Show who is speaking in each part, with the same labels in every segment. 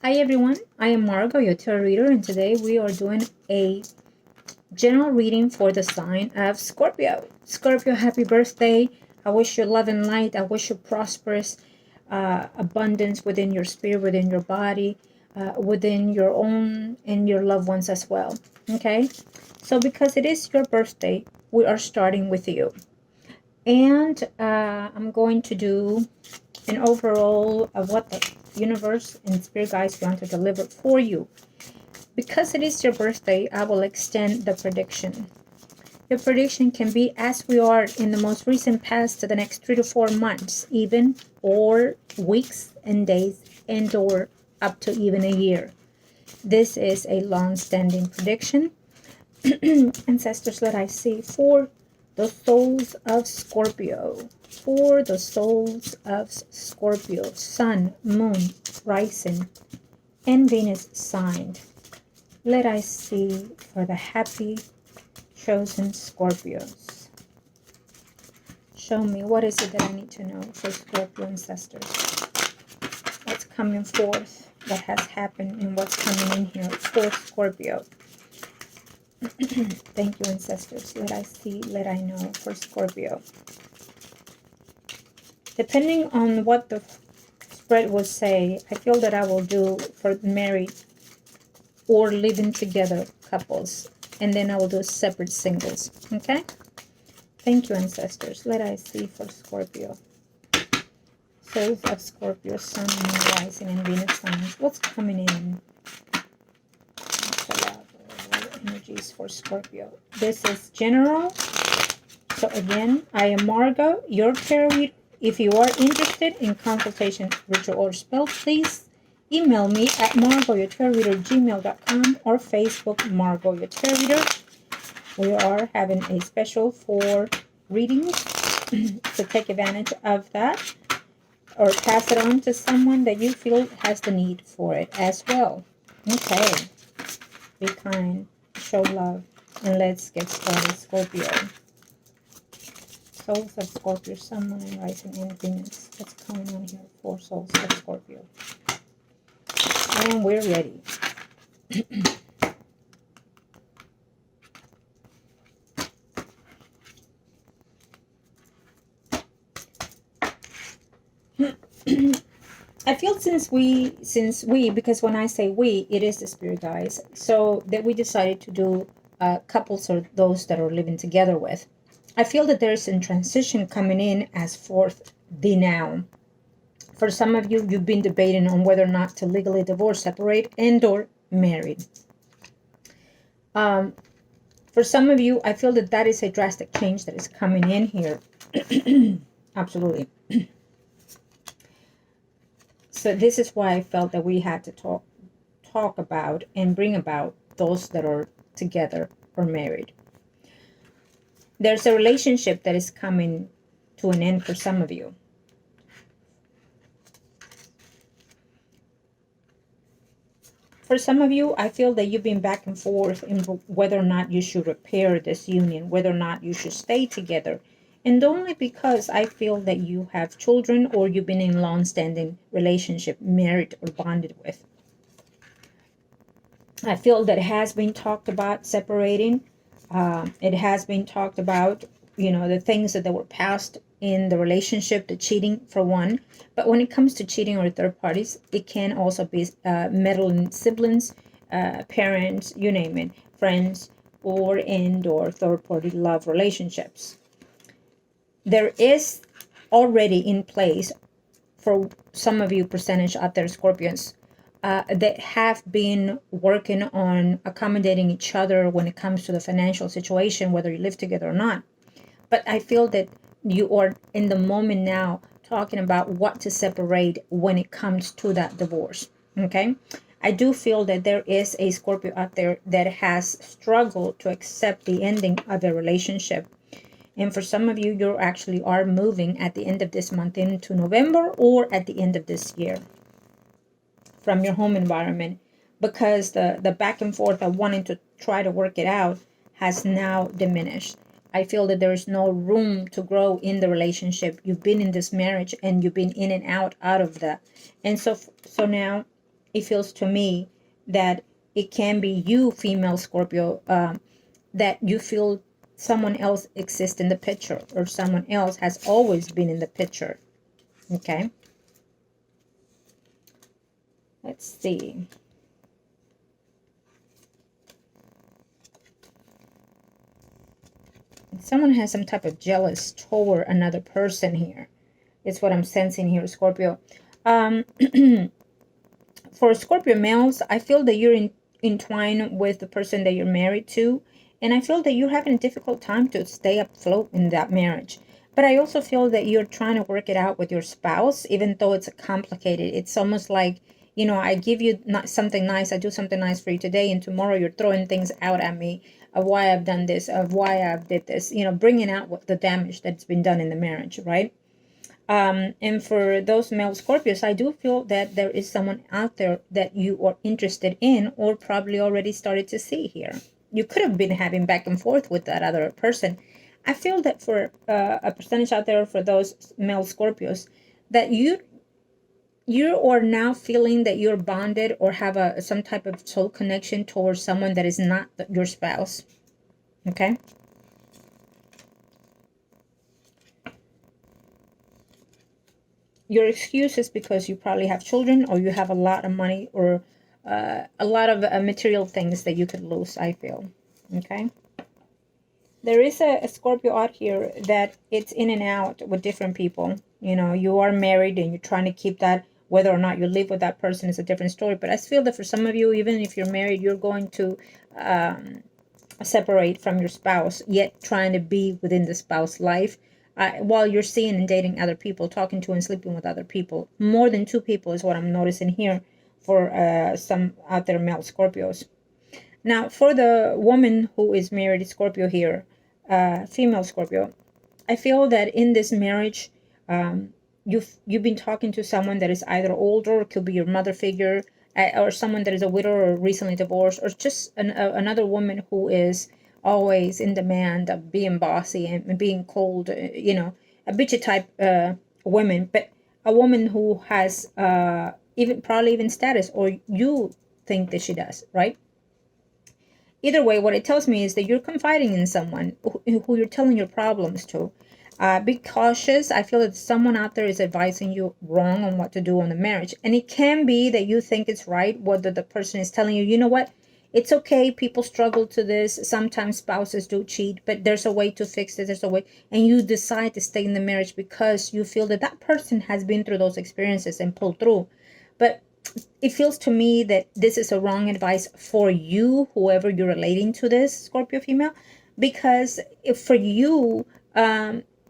Speaker 1: Hi everyone, I am Margo, your tarot reader, and today we are doing a general reading for the sign of Scorpio. Scorpio, happy birthday. I wish you love and light. I wish you prosperous abundance within your spirit, within your body, within your own and your loved ones as well. Okay, so because it is your birthday, we are starting with you. And I'm going to do an overall of what the universe and spirit guides want to deliver for you. Because it is your birthday, I will extend the prediction. The prediction can be as we are in the most recent past to the next 3 to 4 months, even, or weeks and days, and or up to even a year. This is a long-standing prediction. Ancestors, let I see for the souls of Scorpio. For the souls of Scorpio, Sun, Moon, Rising, and Venus signed. Let I see for the happy chosen Scorpios. Show me, what is it that I need to know for Scorpio ancestors? What's coming forth, what has happened, and what's coming in here for Scorpio? Thank you, ancestors. Let I see, let I know for Scorpio. Depending on what the spread will say, I feel that I will do for married or living together couples, and then I will do separate singles. Okay, thank you, ancestors. Let I see for Scorpio. Souls of Scorpio, Sun, Moon, Rising, and Venus signs. What's coming in? Energies for Scorpio. This is general. So again, I am Margo, your tarot reader. If you are interested in consultation, ritual, or spell, please email me at margourtarotreader@gmail.com or Facebook Margo your tarot reader. We are having a special for readings, so take advantage of that, or pass it on to someone that you feel has the need for it as well. Okay, be kind, show love, and let's get started, Scorpio. Souls of Scorpio, Sun, Moon, and Rising, and Venus. What's going on here for souls of Scorpio? And we're ready. I feel since we, because when I say we, it is the spirit guys, so that we decided to do couples or those that are living together with. I feel that there's a transition coming in as forth the now. For some of you, you've been debating on whether or not to legally divorce, separate, and or married. For some of you, I feel that that is a drastic change that is coming in here. Absolutely. So this is why I felt that we had to talk about and bring about those that are together or married. There's a relationship that is coming to an end for some of you. For some of you, I feel that you've been back and forth in whether or not you should repair this union, whether or not you should stay together. And only because I feel that you have children or you've been in a long-standing relationship, married or bonded with. I feel that it has been talked about separating. It has been talked about, the things that were passed in the relationship, the cheating for one. But when it comes to cheating or third parties, it can also be meddling siblings, parents, you name it, friends, or third party love relationships. There is already in place for some of you percentage out there, Scorpions, that have been working on accommodating each other when it comes to the financial situation, whether you live together or not. But I feel that you are in the moment now talking about what to separate when it comes to that divorce. Okay, I do feel that there is a Scorpio out there that has struggled to accept the ending of a relationship. And for some of you, you actually are moving at the end of this month into November or at the end of this year from your home environment, because the back and forth of wanting to try to work it out has now diminished. I feel that there is no room to grow in the relationship. You've been in this marriage and you've been in and out of that. And so now it feels to me that it can be you, female Scorpio, that you feel someone else exists in the picture, or someone else has always been in the picture. Okay. Let's see. Someone has some type of jealous toward another person here. It's what I'm sensing here, Scorpio. For Scorpio males, I feel that you're entwined with the person that you're married to. And I feel that you're having a difficult time to stay afloat in that marriage. But I also feel that you're trying to work it out with your spouse, even though it's complicated. It's almost like, you know, I give you something nice, I do something nice for you today, and tomorrow you're throwing things out at me of why I've done this, of why I've did this, you know, bringing out what the damage that's been done in the marriage, right? And for those male Scorpios, I do feel that there is someone out there that you are interested in, or probably already started to see here. You could have been having back and forth with that other person. I feel that for a percentage out there, for those male Scorpios, that you are now feeling that you're bonded or have some type of soul connection towards someone that is not your spouse. Okay. Your excuse is because you probably have children, or you have a lot of money, or a lot of material things that you could lose, I feel. Okay. There is a Scorpio out here that it's in and out with different people. You know, you are married and you're trying to keep that. Whether or not you live with that person is a different story. But I feel that for some of you, even if you're married, you're going to separate from your spouse, yet trying to be within the spouse life. While you're seeing and dating other people, talking to and sleeping with other people. More than two people is what I'm noticing here for some out there male Scorpios. Now, for the woman who is married, Scorpio here, female Scorpio, I feel that in this marriage, you've been talking to someone that is either older, or could be your mother figure, or someone that is a widow or recently divorced, or just another woman who is always in demand of being bossy and being cold, you know, a bitchy type woman, but a woman who has even status, or you think that she does, right? Either way, what it tells me is that you're confiding in someone who you're telling your problems to. Be cautious. I feel that someone out there is advising you wrong on what to do on the marriage. And it can be that you think it's right, whether the person is telling you, you know what, it's okay. People struggle to this. Sometimes spouses do cheat, but there's a way to fix it. There's a way. And you decide to stay in the marriage because you feel that that person has been through those experiences and pulled through. But it feels to me that this is a wrong advice for you, whoever you're relating to this Scorpio female, because if for you,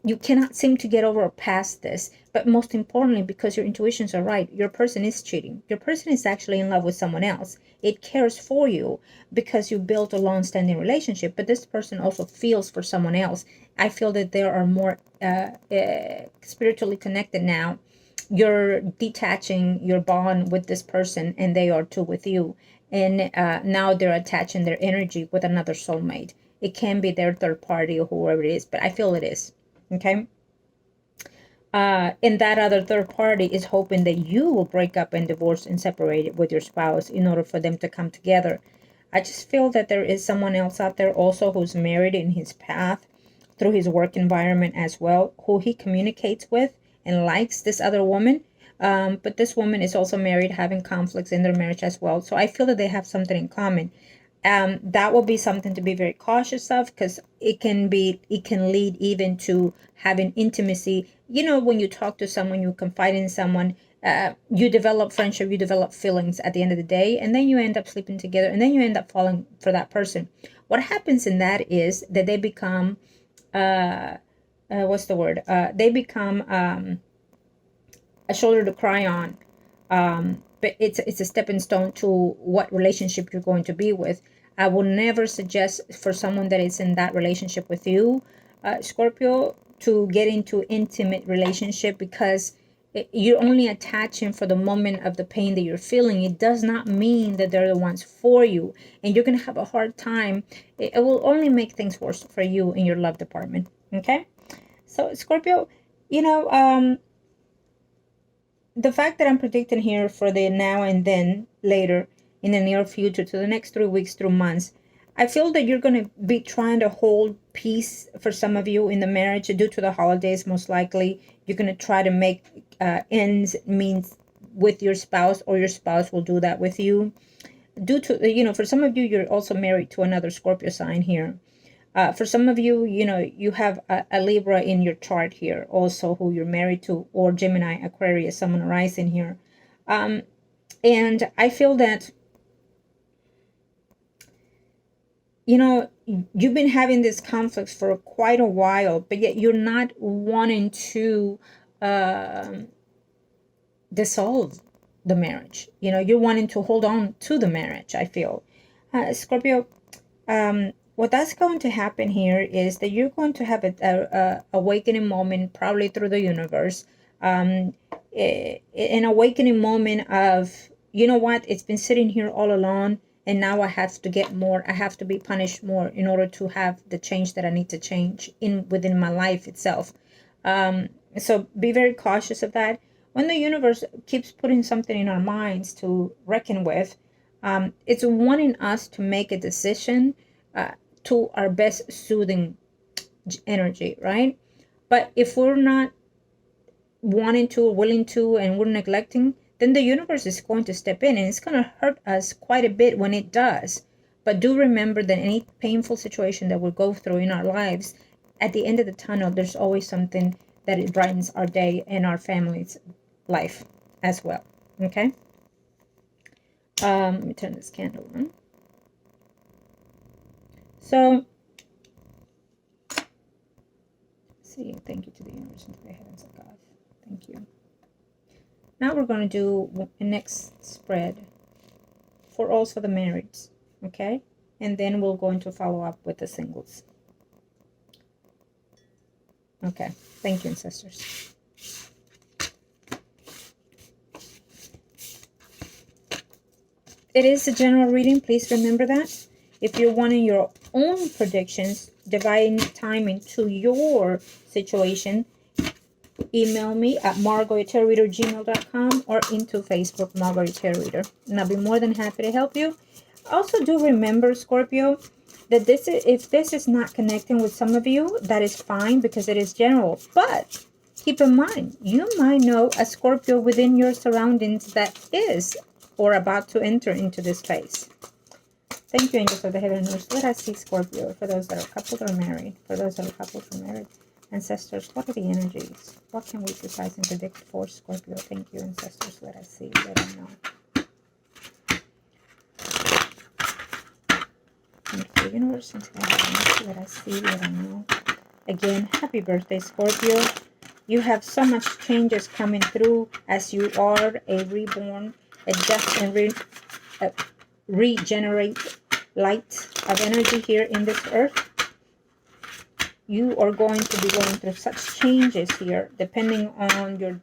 Speaker 1: you cannot seem to get over or past this. But most importantly, because your intuitions are right, your person is cheating. Your person is actually in love with someone else. It cares for you because you built a long-standing relationship, but this person also feels for someone else. I feel that they are more spiritually connected now. You're detaching your bond with this person, and they are too with you. And now they're attaching their energy with another soulmate. It can be their third party or whoever it is, but I feel it is. Okay. And that other third party is hoping that you will break up and divorce and separate it with your spouse in order for them to come together. I just feel that there is someone else out there also who's married in his path through his work environment as well, who he communicates with and likes this other woman. But this woman is also married, having conflicts in their marriage as well. So I feel that they have something in common. That will be something to be very cautious of, because it can lead even to having intimacy. You know, when you talk to someone, you confide in someone, you develop friendship, you develop feelings at the end of the day, and then you end up sleeping together, and then you end up falling for that person. What happens in that is that they become what's the word? They become a shoulder to cry on. But it's a stepping stone to what relationship you're going to be with. I will never suggest for someone that is in that relationship with you, Scorpio, to get into intimate relationship, because you're only attaching for the moment of the pain that you're feeling. It does not mean that they're the ones for you, and you're going to have a hard time. It will only make things worse for you in your love department. Okay. So Scorpio, you know, the fact that I'm predicting here for the now and then later in the near future to the next 3 weeks through months, I feel that you're going to be trying to hold peace for some of you in the marriage due to the holidays. Most likely, you're going to try to make ends means with your spouse, or your spouse will do that with you. Due to, for some of you, you're also married to another Scorpio sign here. For some of you, you have a Libra in your chart here also who you're married to, or Gemini, Aquarius, someone rising here. And I feel that, you've been having this conflict for quite a while, but yet you're not wanting to dissolve the marriage. You're wanting to hold on to the marriage, I feel. Scorpio, what that's going to happen here is that you're going to have a awakening moment, probably through the universe. An awakening moment of, you know what, it's been sitting here all along, and now I have to get more. I have to be punished more in order to have the change that I need to change within my life itself. So be very cautious of that. When the universe keeps putting something in our minds to reckon with, it's wanting us to make a decision to our best soothing energy, right? But if we're not wanting to, or willing to, and we're neglecting, then the universe is going to step in, and it's going to hurt us quite a bit when it does. But do remember that any painful situation that we go through in our lives, at the end of the tunnel, there's always something that it brightens our day and our family's life as well. Okay? Let me turn this candle on. So, see, thank you to the universe and to the heavens of God. Thank you. Now we're going to do a next spread for also the marrieds, okay? And then we'll go into follow up with the singles. Okay, thank you, ancestors. It is a general reading, please remember that. If you're wanting your own predictions, dividing time into your situation, email me at margourtarotreader@gmail.com or into Facebook, margourtarotreader, and I'll be more than happy to help you. Also, do remember, Scorpio, that if this is not connecting with some of you, that is fine because it is general. But keep in mind, you might know a Scorpio within your surroundings that is or about to enter into this phase. Thank you, angels of the heaven and earth. Let us see Scorpio for those that are coupled or married. For those that are coupled or married. Ancestors, what are the energies? What can we precise and predict for Scorpio? Thank you, ancestors. Let us see. Let us know. Thank you, universe. Let us see. Let us know. Again, happy birthday, Scorpio. You have so much changes coming through as you are a reborn, a death and regenerate light of energy here in this earth. You are going to be going through such changes here, depending on your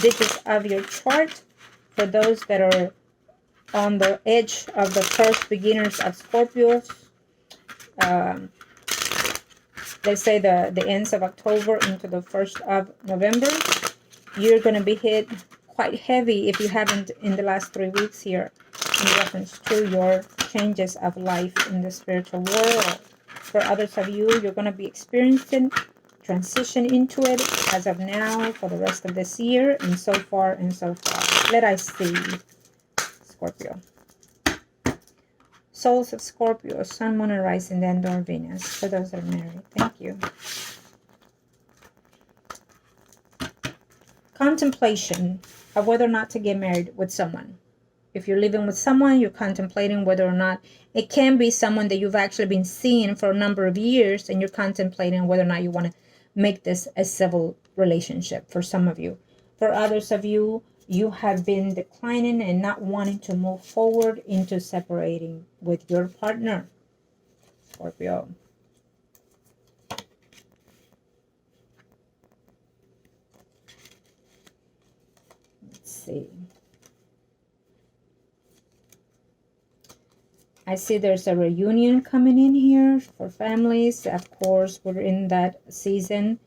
Speaker 1: digits of your chart. For those that are on the edge of the first beginners of Scorpios, let's say the ends of October into the 1st of November, you're going to be hit quite heavy if you haven't in the last 3 weeks here in reference to your changes of life in the spiritual world. For others of you, you're going to be experiencing transition into it as of now for the rest of this year, and so far and so far. Let us see, Scorpio. Souls of Scorpio, Sun, Moon, and Rising, then Door, Venus. For those that are married, thank you. Contemplation of whether or not to get married with someone. If you're living with someone, you're contemplating whether or not. It can be someone that you've actually been seeing for a number of years, and you're contemplating whether or not you want to make this a civil relationship for some of you. For others of you, you have been declining and not wanting to move forward into separating with your partner, Scorpio. Let's see. I see there's a reunion coming in here for families. Of course, we're in that season.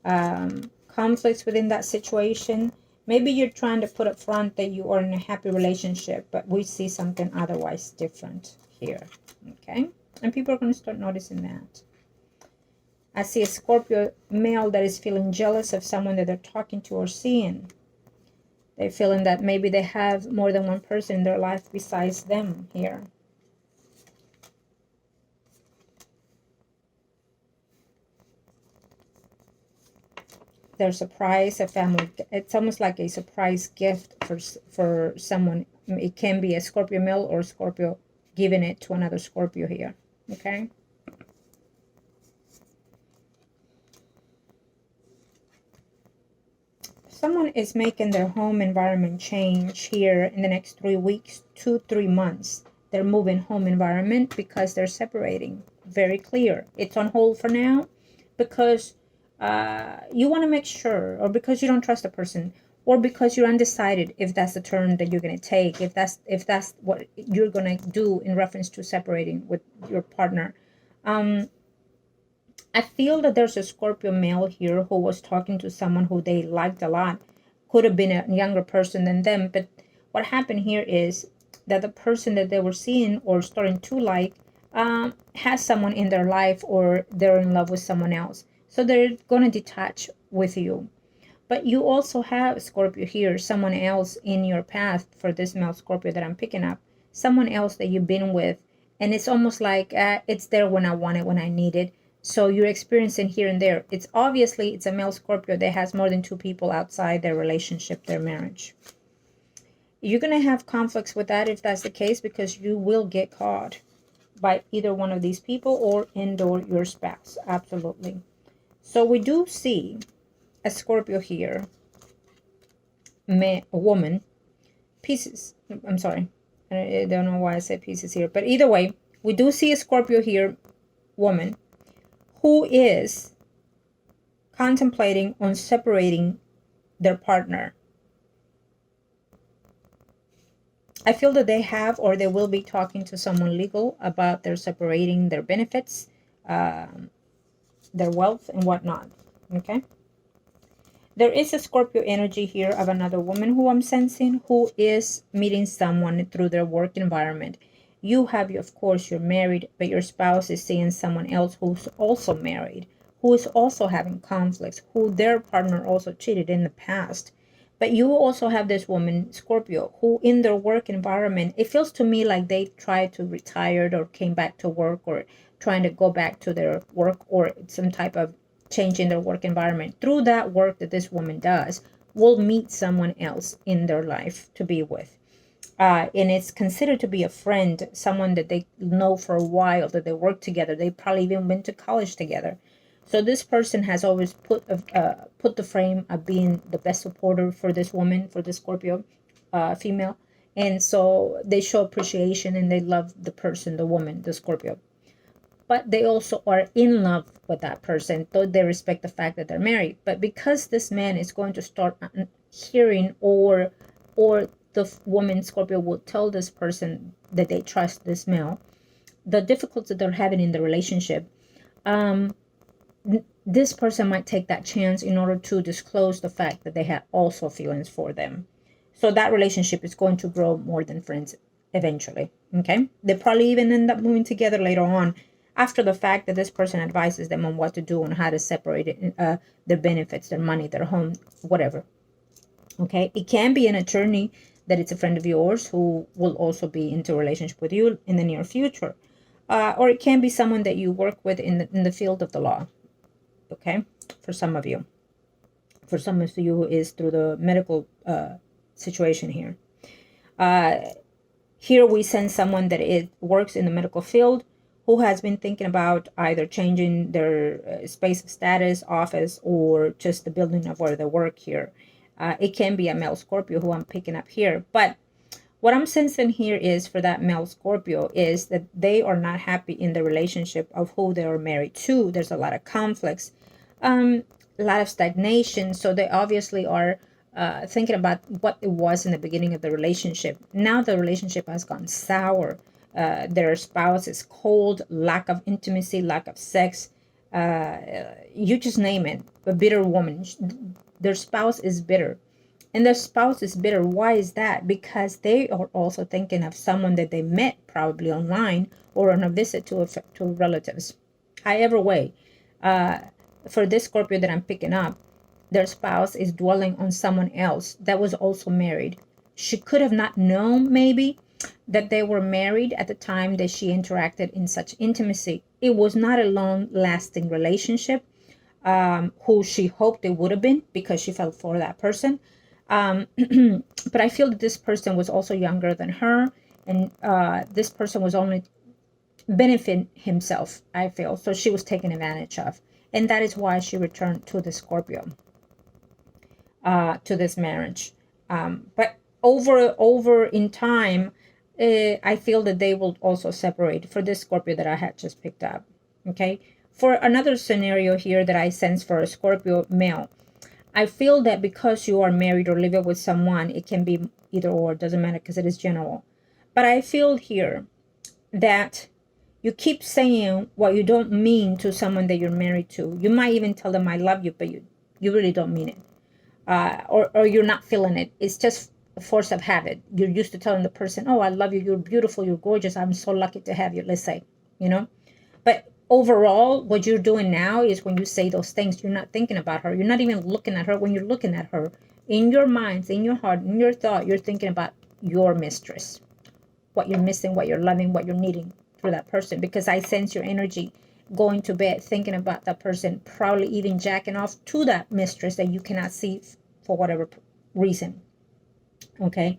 Speaker 1: Conflicts within that situation. Maybe you're trying to put up front that you are in a happy relationship, but we see something otherwise different here. Okay? And people are going to start noticing that. I see a Scorpio male that is feeling jealous of someone that they're talking to or seeing. They're feeling that maybe they have more than one person in their life besides them here. Their surprise, a family, it's almost like a surprise gift for someone. It can be a Scorpio male or Scorpio giving it to another Scorpio here. Okay? Someone is making their home environment change here in the next 3 weeks, 2-3 months. They're moving home environment because they're separating. Very clear. It's on hold for now because you want to make sure, or because you don't trust the person, or because you're undecided if that's the turn that you're going to take, if that's what you're going to do in reference to separating with your partner. I feel that there's a Scorpio male here who was talking to someone who they liked a lot. Could have been a younger person than them, but what happened here is that the person that they were seeing or starting to like has someone in their life, or they're in love with someone else. So they're going to detach with you. But you also have, Scorpio, here, someone else in your path for this male Scorpio that I'm picking up. Someone else that you've been with. And it's almost like it's there when I want it, when I need it. So you're experiencing here and there. It's obviously, it's a male Scorpio that has more than 2 people outside their relationship, their marriage. You're going to have conflicts with that if that's the case, because you will get caught by either one of these people or your spouse. Absolutely. So we do see a Scorpio here, a woman, pieces. I'm sorry. I don't know why I said pieces here. But either way, we do see a Scorpio here, woman, who is contemplating on separating their partner. I feel that they have, or they will be talking to someone legal about their separating their benefits, their wealth and whatnot. Okay. There is a Scorpio energy here of another woman who I'm sensing, who is meeting someone through their work environment. You have, of course, you're married, but your spouse is seeing someone else who's also married, who is also having conflicts, who their partner also cheated in the past. But you also have this woman, Scorpio, who in their work environment, it feels to me like they tried to retire or came back to work, or trying to go back to their work, or some type of change in their work environment. Through that work that this woman does, will meet someone else in their life to be with. And it's considered to be a friend, someone that they know for a while, that they work together. They probably even went to college together. So this person has always put the frame of being the best supporter for this woman, for this Scorpio female. And so they show appreciation and they love the person, the woman, the Scorpio. But they also are in love with that person, though they respect the fact that they're married. But because this man is going to start hearing, or the woman Scorpio will tell this person that they trust this male, the difficulties that they're having in the relationship, this person might take that chance in order to disclose the fact that they have also feelings for them. So that relationship is going to grow more than friends eventually. Okay, they probably even end up moving together later on, after the fact that this person advises them on what to do and how to separate it, their benefits, their money, their home, whatever. Okay, it can be an attorney that it's a friend of yours who will also be into a relationship with you in the near future. Or it can be someone that you work with in the field of the law. Okay, for some of you. For some of you, who is through the medical situation here. Here we send someone that works in the medical field, who has been thinking about either changing their space of status, office, or just the building of where they work here. It can be a male Scorpio who I'm picking up here. But what I'm sensing here is, for that male Scorpio, is that they are not happy in the relationship of who they are married to. There's a lot of conflicts, a lot of stagnation. So they obviously are thinking about what it was in the beginning of the relationship. Now the relationship has gone sour. Their spouse is cold, lack of intimacy, lack of sex. You just name it. A bitter woman. Their spouse is bitter. And their spouse is bitter. Why is that? Because they are also thinking of someone that they met probably online or on a visit to relatives. However way, for this Scorpio that I'm picking up, their spouse is dwelling on someone else that was also married. She could have not known maybe that they were married at the time that she interacted in such intimacy. It was not a long-lasting relationship, who she hoped it would have been because she felt for that person. But I feel that this person was also younger than her, and this person was only benefit himself, I feel. So she was taken advantage of. And that is why she returned to the Scorpio, to this marriage. But over in time, I feel that they will also separate for this Scorpio that I had just picked up. Okay. For another scenario here that I sense for a Scorpio male, I feel that because you are married or living with someone, it can be either or, doesn't matter because it is general. But I feel here that you keep saying what you don't mean to someone that you're married to. You might even tell them I love you, but you really don't mean it. Or you're not feeling it. It's just a force of habit. You're used to telling the person, oh, I love you, you're beautiful, you're gorgeous, I'm so lucky to have you, let's say, But overall, what you're doing now is when you say those things, you're not thinking about her. You're not even looking at her. When you're looking at her, in your minds, in your heart, in your thought, you're thinking about your mistress, what you're missing, what you're loving, what you're needing through that person. Because I sense your energy going to bed thinking about that person, probably even jacking off to that mistress that you cannot see for whatever reason. Okay.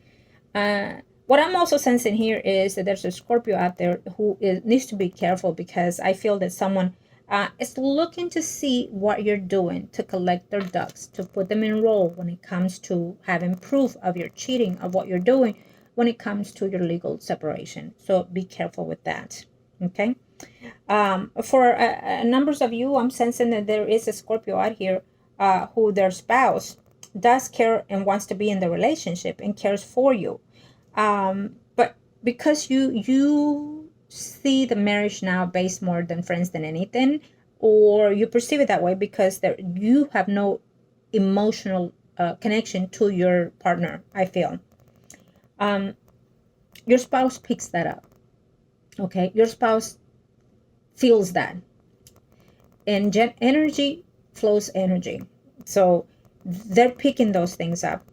Speaker 1: What I'm also sensing here is that there's a Scorpio out there who needs to be careful, because I feel that someone is looking to see what you're doing to collect their ducks, to put them in roll when it comes to having proof of your cheating, of what you're doing when it comes to your legal separation. So be careful with that. Okay. For numbers of you, I'm sensing that there is a Scorpio out here who their spouse does care and wants to be in the relationship and cares for you. But because you see the marriage now based more than friends than anything, or you perceive it that way because you have no emotional connection to your partner, I feel. Your spouse picks that up. Okay, your spouse feels that, and energy flows energy, so they're picking those things up.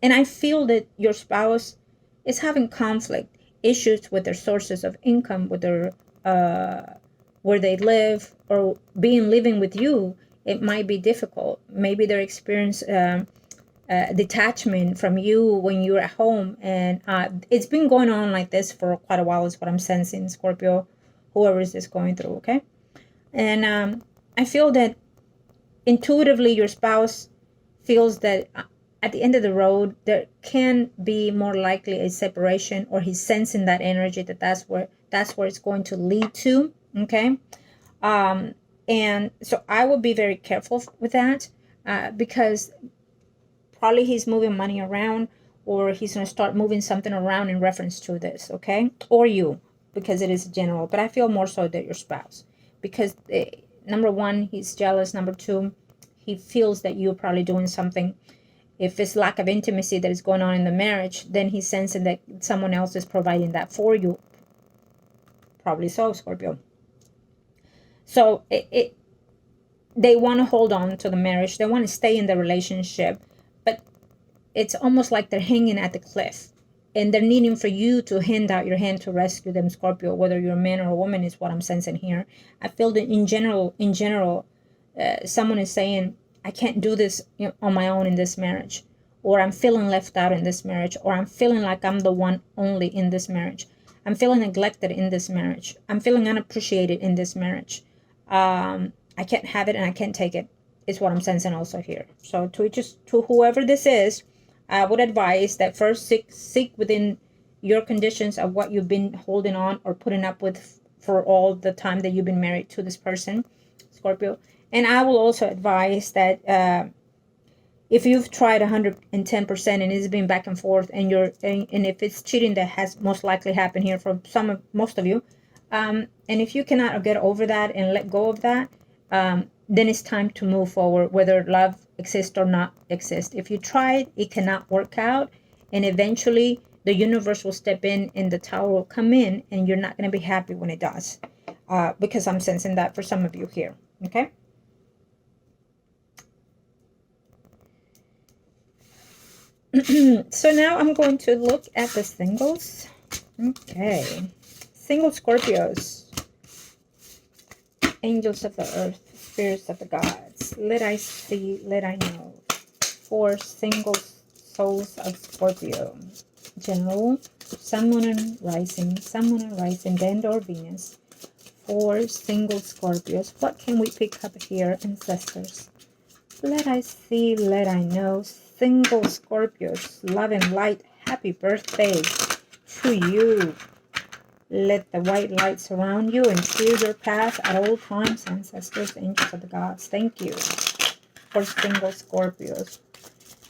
Speaker 1: And I feel that your spouse is having conflict issues with their sources of income, with their where they live, or living with you. It might be difficult. Maybe they're experiencing detachment from you when you're at home, and it's been going on like this for quite a while, is what I'm sensing, Scorpio, whoever is this going through. Okay. And I feel that intuitively your spouse feels that at the end of the road there can be more likely a separation, or he's sensing that energy that's where it's going to lead to. Okay. And so I would be very careful with that, because probably he's moving money around, or he's going to start moving something around in reference to this. Okay. Or you, because it is general. But I feel more so that your spouse, because number one, he's jealous. Number two, he feels that you're probably doing something. If it's lack of intimacy that is going on in the marriage, then he's sensing that someone else is providing that for you. Probably so, Scorpio. So they want to hold on to the marriage. They want to stay in the relationship, but it's almost like they're hanging at the cliff, and they're needing for you to hand out your hand to rescue them, Scorpio. Whether you're a man or a woman is what I'm sensing here. I feel that in general, someone is saying, I can't do this on my own in this marriage, or I'm feeling left out in this marriage, or I'm feeling like I'm the one only in this marriage. I'm feeling neglected in this marriage. I'm feeling unappreciated in this marriage. I can't have it and I can't take it, is what I'm sensing also here. So to whoever this is, I would advise that first seek within your conditions of what you've been holding on or putting up with for all the time that you've been married to this person, Scorpio. And I will also advise that if you've tried 110% and it's been back and forth, and if it's cheating that has most likely happened here for most of you, and if you cannot get over that and let go of that, then it's time to move forward, whether love exist or not exist. If you tried, it cannot work out, and eventually the universe will step in and the tower will come in, and you're not going to be happy when it does, because I'm sensing that for some of you here. Okay. So now I'm going to look at the singles. Okay. Single Scorpios. Angels of the earth, spirits of the gods. Let I see, let I know. For single souls of Scorpio. General, Sun, Moon, and Rising. Sun, Moon, and Rising, and or Venus. For single Scorpios. What can we pick up here, ancestors? Let I see, let I know. Single Scorpios, love and light, happy birthday to you. Let the white light surround you and clear your path at all times, ancestors, angels of the gods. Thank you for single Scorpios.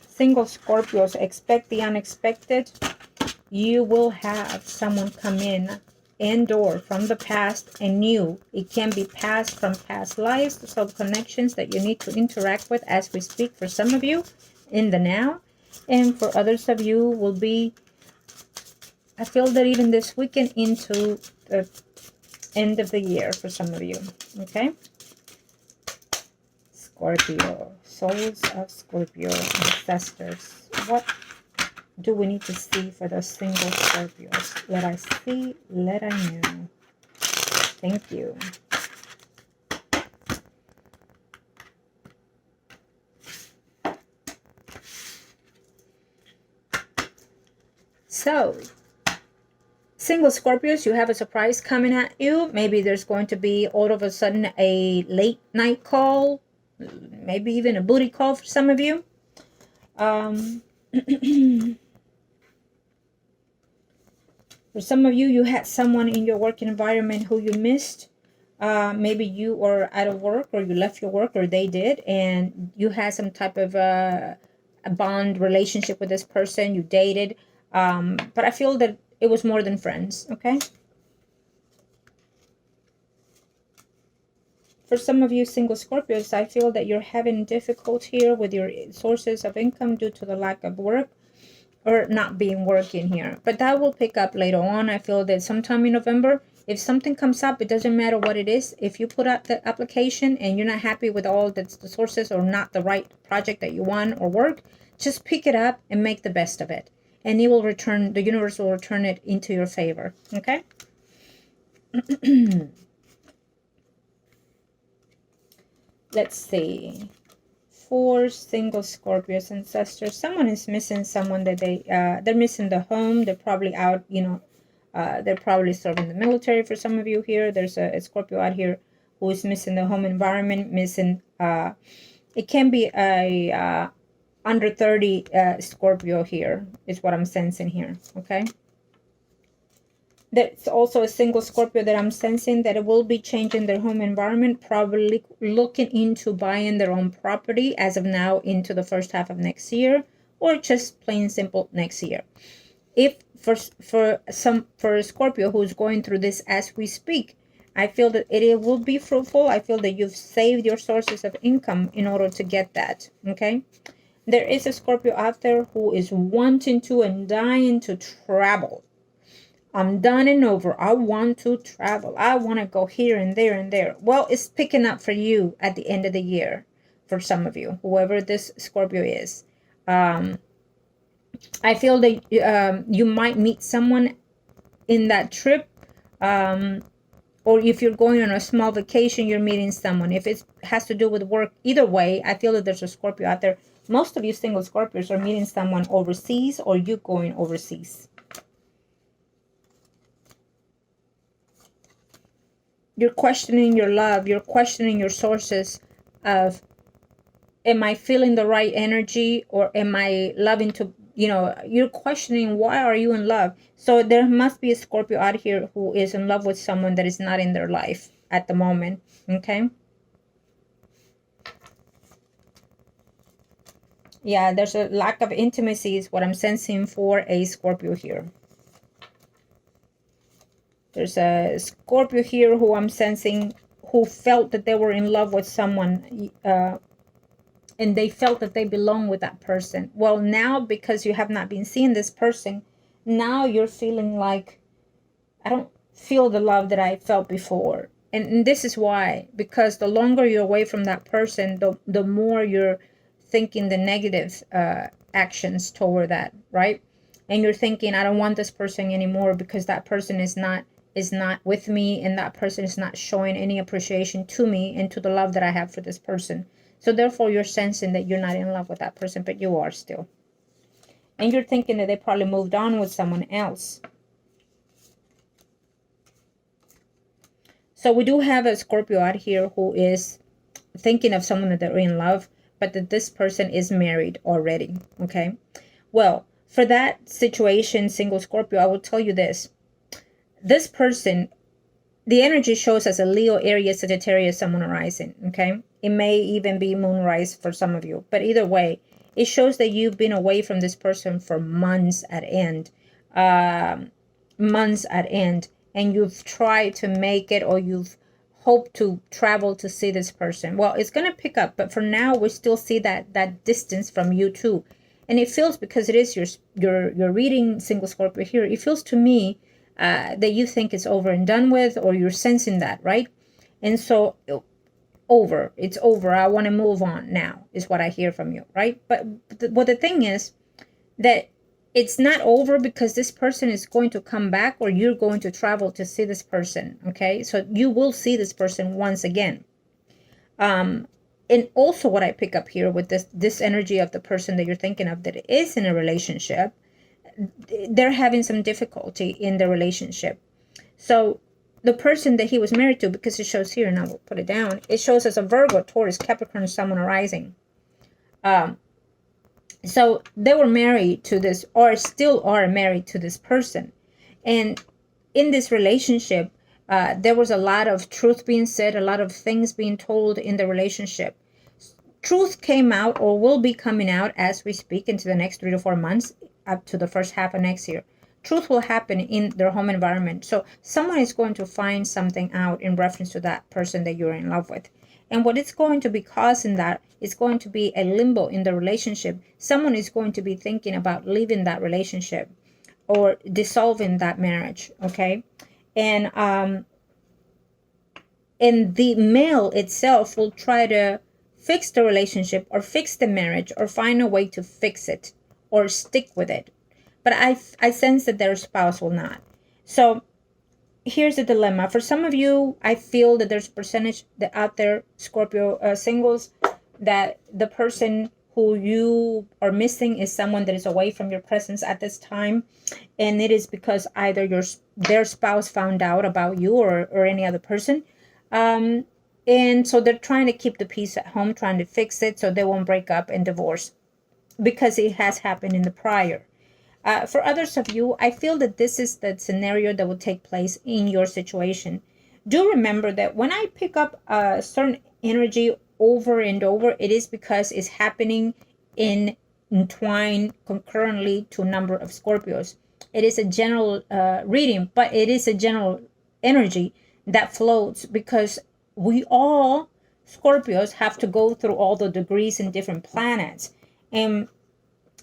Speaker 1: Single Scorpios, expect the unexpected. You will have someone come in and or from the past and new. It can be past from past lives, so connections that you need to interact with as we speak for some of you in the now, and for others of you will be, I feel that even this weekend into the end of the year for some of you. Okay. Scorpio, souls of Scorpio, ancestors. What do we need to see for those single Scorpios? Let I see, let I know. Thank you. So, single Scorpios, you have a surprise coming at you. Maybe there's going to be all of a sudden a late night call, maybe even a booty call for some of you. For some of you, you had someone in your work environment who you missed. Maybe you were out of work, or you left your work, or they did, and you had some type of a bond relationship with this person. You dated, but I feel that it was more than friends. Okay. For some of you single Scorpios, I feel that you're having difficulty here with your sources of income due to the lack of work, or not being working here. But that will pick up later on. I feel that sometime in November, if something comes up, it doesn't matter what it is. If you put out the application and you're not happy with all the sources, or not the right project that you want or work, just pick it up and make the best of it. And it will return, the universe will return it into your favor. Okay? Let's see. For single Scorpios, ancestors, someone is missing someone that they're missing the home. They're probably out, they're probably serving the military for some of you here. There's a Scorpio out here who is missing the home environment, missing, it can be a under 30 Scorpio here is what I'm sensing here. Okay. There's also a single Scorpio that I'm sensing that it will be changing their home environment, probably looking into buying their own property as of now into the first half of next year, or just plain simple next year. If for a Scorpio who's going through this as we speak, I feel that it will be fruitful. I feel that you've saved your sources of income in order to get that. Okay. There is a Scorpio out there who is wanting to and dying to travel. I'm done and over. I want to travel. I want to go here and there and there. Well, it's picking up for you at the end of the year for some of you, whoever this Scorpio is. I feel that you might meet someone in that trip. Or if you're going on a small vacation, you're meeting someone. If it has to do with work, either way, I feel that there's a Scorpio out there. Most of you single Scorpios are meeting someone overseas, or you going overseas. You're questioning your love. You're questioning your sources of, am I feeling the right energy, or am I loving to, you're questioning, why are you in love? So there must be a Scorpio out here who is in love with someone that is not in their life at the moment. Okay. Yeah, there's a lack of intimacy is what I'm sensing for a Scorpio here. There's a Scorpio here who I'm sensing who felt that they were in love with someone. and they felt that they belong with that person. Well, now because you have not been seeing this person, now you're feeling like, I don't feel the love that I felt before. And this is why, because the longer you're away from that person, the more you're thinking the negative actions toward that, right? And you're thinking, I don't want this person anymore because that person is not with me, and that person is not showing any appreciation to me and to the love that I have for this person. So therefore you're sensing that you're not in love with that person, but you are still. And you're thinking that they probably moved on with someone else. So we do have a Scorpio out here who is thinking of someone that they're in love, but that this person is married already, okay? Well, for that situation, single Scorpio, I will tell you this. This person, the energy shows as a Leo, Aries, Sagittarius, Sun, Moon, Rising, okay? It may even be Moon, Rise for some of you, but either way, it shows that you've been away from this person for months at end. Months at end. And you've tried to make it, or you've hoped to travel to see this person. Well, it's going to pick up, but for now we still see that distance from you too. And it feels, because it is your reading, single Scorpio here, it feels to me that you think it's over and done with, or you're sensing that, right? And so it's over, I want to move on now, is what I hear from you, right? But the thing is that it's not over, because this person is going to come back, or you're going to travel to see this person, okay? So you will see this person once again. And also what I pick up here with this energy of the person that you're thinking of that is in a relationship, they're having some difficulty in the relationship. So the person that he was married to, because it shows here, and I will put it down, it shows as a Virgo, Taurus, Capricorn, Sun, Moon, Rising. So they were married to this, or still are married to this person. And in this relationship, there was a lot of truth being said, a lot of things being told in the relationship. Truth came out, or will be coming out as we speak, into the next 3 to 4 months, up to the first half of next year. Truth will happen in their home environment. So someone is going to find something out in reference to that person that you're in love with. And what it's going to be causing that is going to be a limbo in the relationship. Someone is going to be thinking about leaving that relationship or dissolving that marriage, okay? And the male itself will try to fix the relationship, or fix the marriage, or find a way to fix it, or stick with it. But I sense that their spouse will not. So here's the dilemma. For some of you, I feel that there's a percentage that out there, Scorpio singles, that the person who you are missing is someone that is away from your presence at this time. And it is because either their spouse found out about you, or any other person. And so they're trying to keep the peace at home, trying to fix it so they won't break up and divorce, because it has happened in the prior. For others of you, I feel that this is the scenario that will take place in your situation. Do remember that when I pick up a certain energy over and over, it is because it's happening entwined concurrently to a number of Scorpios. It is a general reading, but it is a general energy that floats, because we all, Scorpios, have to go through all the degrees in different planets.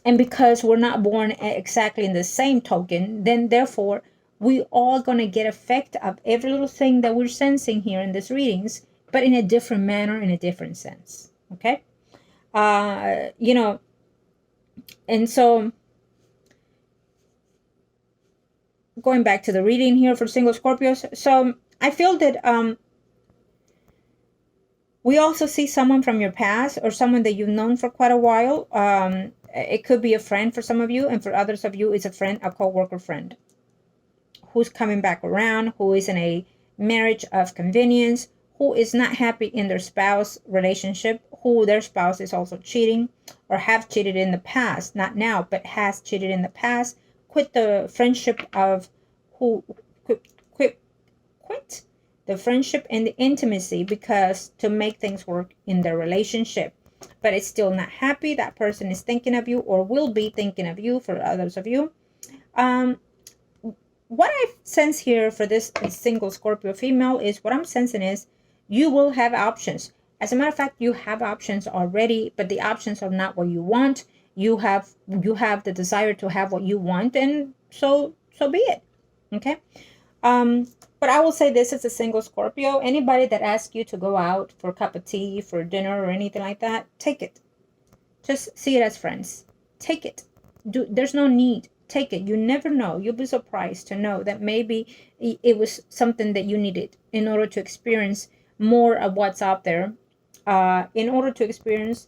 Speaker 1: And because we're not born exactly in the same token, then therefore we all gonna get effect of every little thing that we're sensing here in these readings, but in a different manner, in a different sense. Okay? And so going back to the reading here for single Scorpios, so I feel that we also see someone from your past, or someone that you've known for quite a while. It could be a friend for some of you, and for others of you, it's a friend, a co-worker friend, who's coming back around, who is in a marriage of convenience, who is not happy in their spouse relationship, who their spouse is also cheating, or have cheated in the past, not now, but has cheated in the past. Quit the friendship of quit the friendship and the intimacy, because to make things work in their relationship. But it's still not happy. That person is thinking of you, or will be thinking of you for others of you. What I sense here for this single Scorpio female is, what I'm sensing is, you will have options. As a matter of fact, you have options already, but the options are not what you want. You have the desire to have what you want, and so be it. Okay. But I will say this as a single Scorpio, anybody that asks you to go out for a cup of tea, for dinner, or anything like that, take it. Just see it as friends. Take it. There's no need. Take it. You never know. You'll be surprised to know that maybe it was something that you needed in order to experience more of what's out there, in order to experience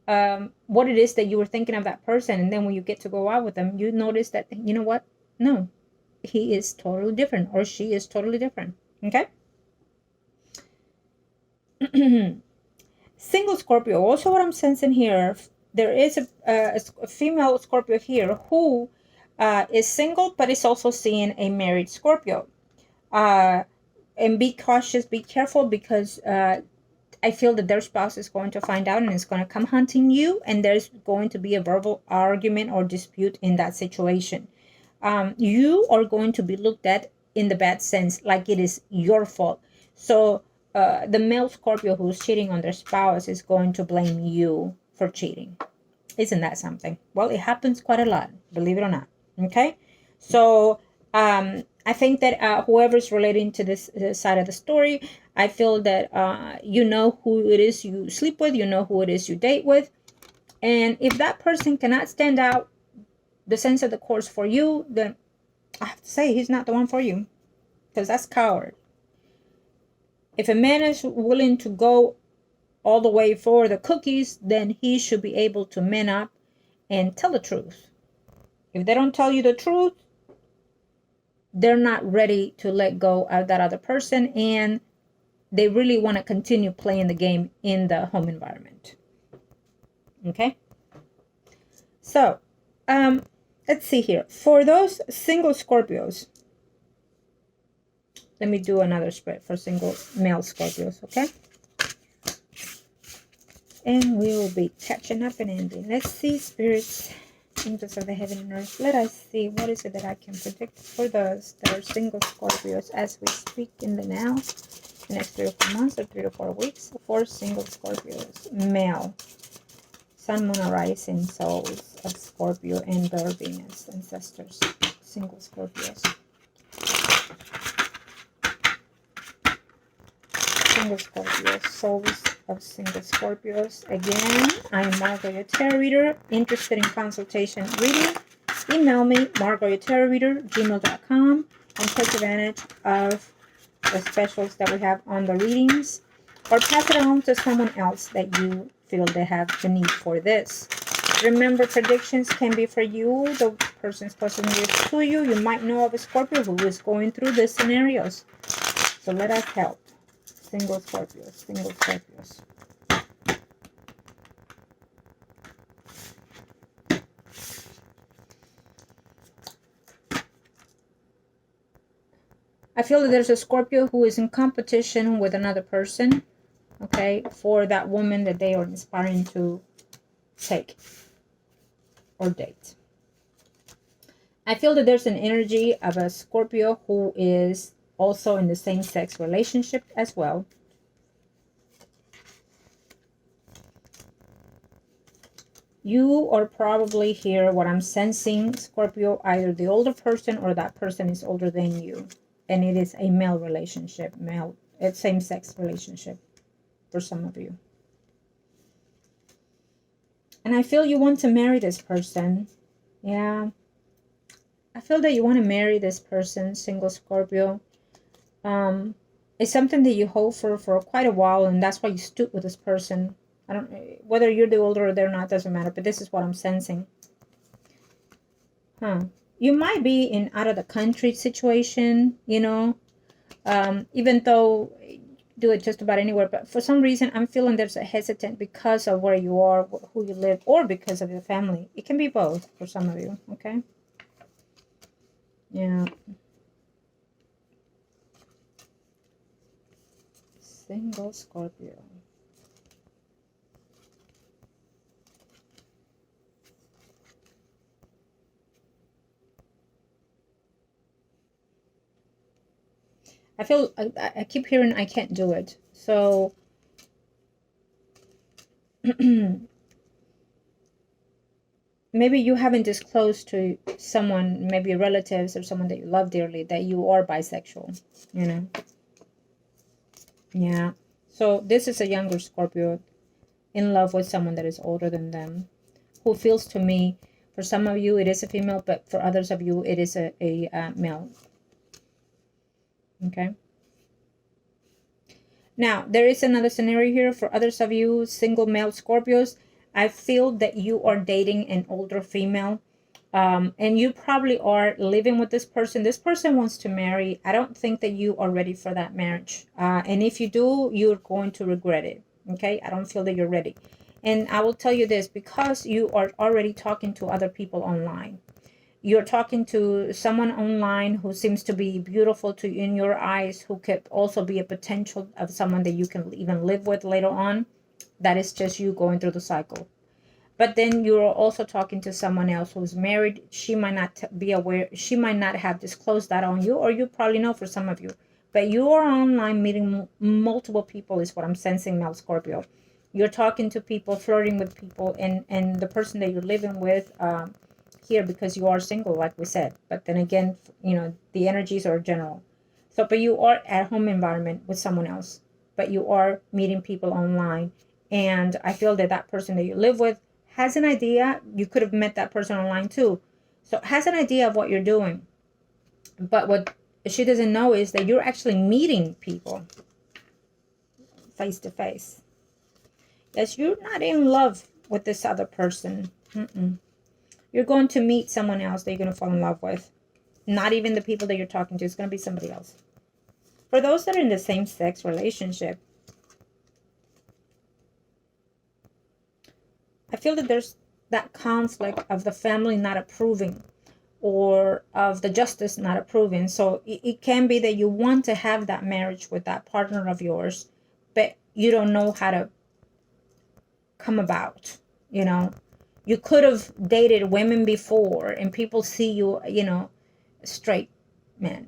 Speaker 1: what it is that you were thinking of that person. And then when you get to go out with them, you notice that, you know what? No, he is totally different, or she is totally different. Okay. Single Scorpio. Also, what I'm sensing here, there is a female Scorpio here who is single, but is also seeing a married Scorpio. And be cautious, be careful, because I feel that their spouse is going to find out and is going to come hunting you, and there's going to be a verbal argument or dispute in that situation. You are going to be looked at in the bad sense, like it is your fault. So the male Scorpio who's cheating on their spouse is going to blame you for cheating. Isn't that something? Well, it happens quite a lot, believe it or not. Okay. So I think that whoever's relating to this side of the story, I feel that you know who it is you sleep with, you know who it is you date with. And if that person cannot stand out the sense of the course for you, then I have to say he's not the one for you, because that's coward. If a man is willing to go all the way for the cookies, then he should be able to man up and tell the truth. If they don't tell you the truth, they're not ready to let go of that other person, and they really want to continue playing the game in the home environment. Okay. So let's see here. For those single Scorpios, let me do another spread for single male Scorpios, okay? And we will be catching up and ending. Let's see, spirits, angels of the heaven and earth. Let us see, what is it that I can predict for those that are single Scorpios as we speak in the now, the next 3 or 4 months, or 3 to 4 weeks, for single Scorpios, male, sun, moon, rising souls of Scorpio and their Venus ancestors, single Scorpios. Single Scorpios, souls of single Scorpios. Again, I am Margo, your tarot reader. Interested in consultation reading? Email me, margourtarotreader@gmail.com, and take advantage of the specials that we have on the readings, or pass it on to someone else that you feel they have the need for this. Remember, predictions can be for you, the person's closest nearest to you. You might know of a Scorpio who is going through these scenarios. So let us help. Single Scorpios, single Scorpios. I feel that there's a Scorpio who is in competition with another person, okay, for that woman that they are inspiring to take or date. I feel that there's an energy of a Scorpio who is also in the same-sex relationship as well. You are probably here, what I'm sensing, Scorpio, either the older person or that person is older than you. And it is a male relationship, it's same-sex relationship for some of you. And I feel you want to marry this person. Yeah. I feel that you want to marry this person, single Scorpio. It's something that you hold for quite a while, and that's why you stood with this person. I don't, whether you're the older or they're not, doesn't matter, but this is what I'm sensing. You might be in out of the country situation, you know, even though do it just about anywhere, but for some reason I'm feeling there's a hesitant because of where you are, who you live, or because of your family. It can be both for some of you, okay? Yeah. Single Scorpio. I feel, I keep hearing I can't do it. So maybe you haven't disclosed to someone, maybe relatives or someone that you love dearly, that you are bisexual, you know. Yeah. So this is a younger Scorpio in love with someone that is older than them, who feels to me, for some of you it is a female, but for others of you it is a male. Okay. Now, there is another scenario here for others of you, single male Scorpios. I feel that you are dating an older female, and you probably are living with this person. This person wants to marry. I don't think that you are ready for that marriage. And if you do, you're going to regret it. Okay? I don't feel that you're ready. And I will tell you this, because you are already talking to other people online. You're talking to someone online who seems to be beautiful to you in your eyes, who could also be a potential of someone that you can even live with later on. That is just you going through the cycle. But then you're also talking to someone else who's married. She might not be aware. She might not have disclosed that on you, or you probably know for some of you. But you are online meeting multiple people is what I'm sensing now, Scorpio. You're talking to people, flirting with people, and the person that you're living with, here, because you are single, like we said. But then again, the energies are general. So, but you are at home environment with someone else, but you are meeting people online. And I feel that that person that you live with has an idea. You could have met that person online too. So has an idea of what you're doing. But what she doesn't know is that you're actually meeting people face to face. Yes, you're not in love with this other person. You're going to meet someone else that you're going to fall in love with. Not even the people that you're talking to. It's going to be somebody else. For those that are in the same-sex relationship, I feel that there's that conflict of the family not approving, or of the justice not approving. So it can be that you want to have that marriage with that partner of yours, but you don't know how to come about, You could have dated women before, and people see you, straight man,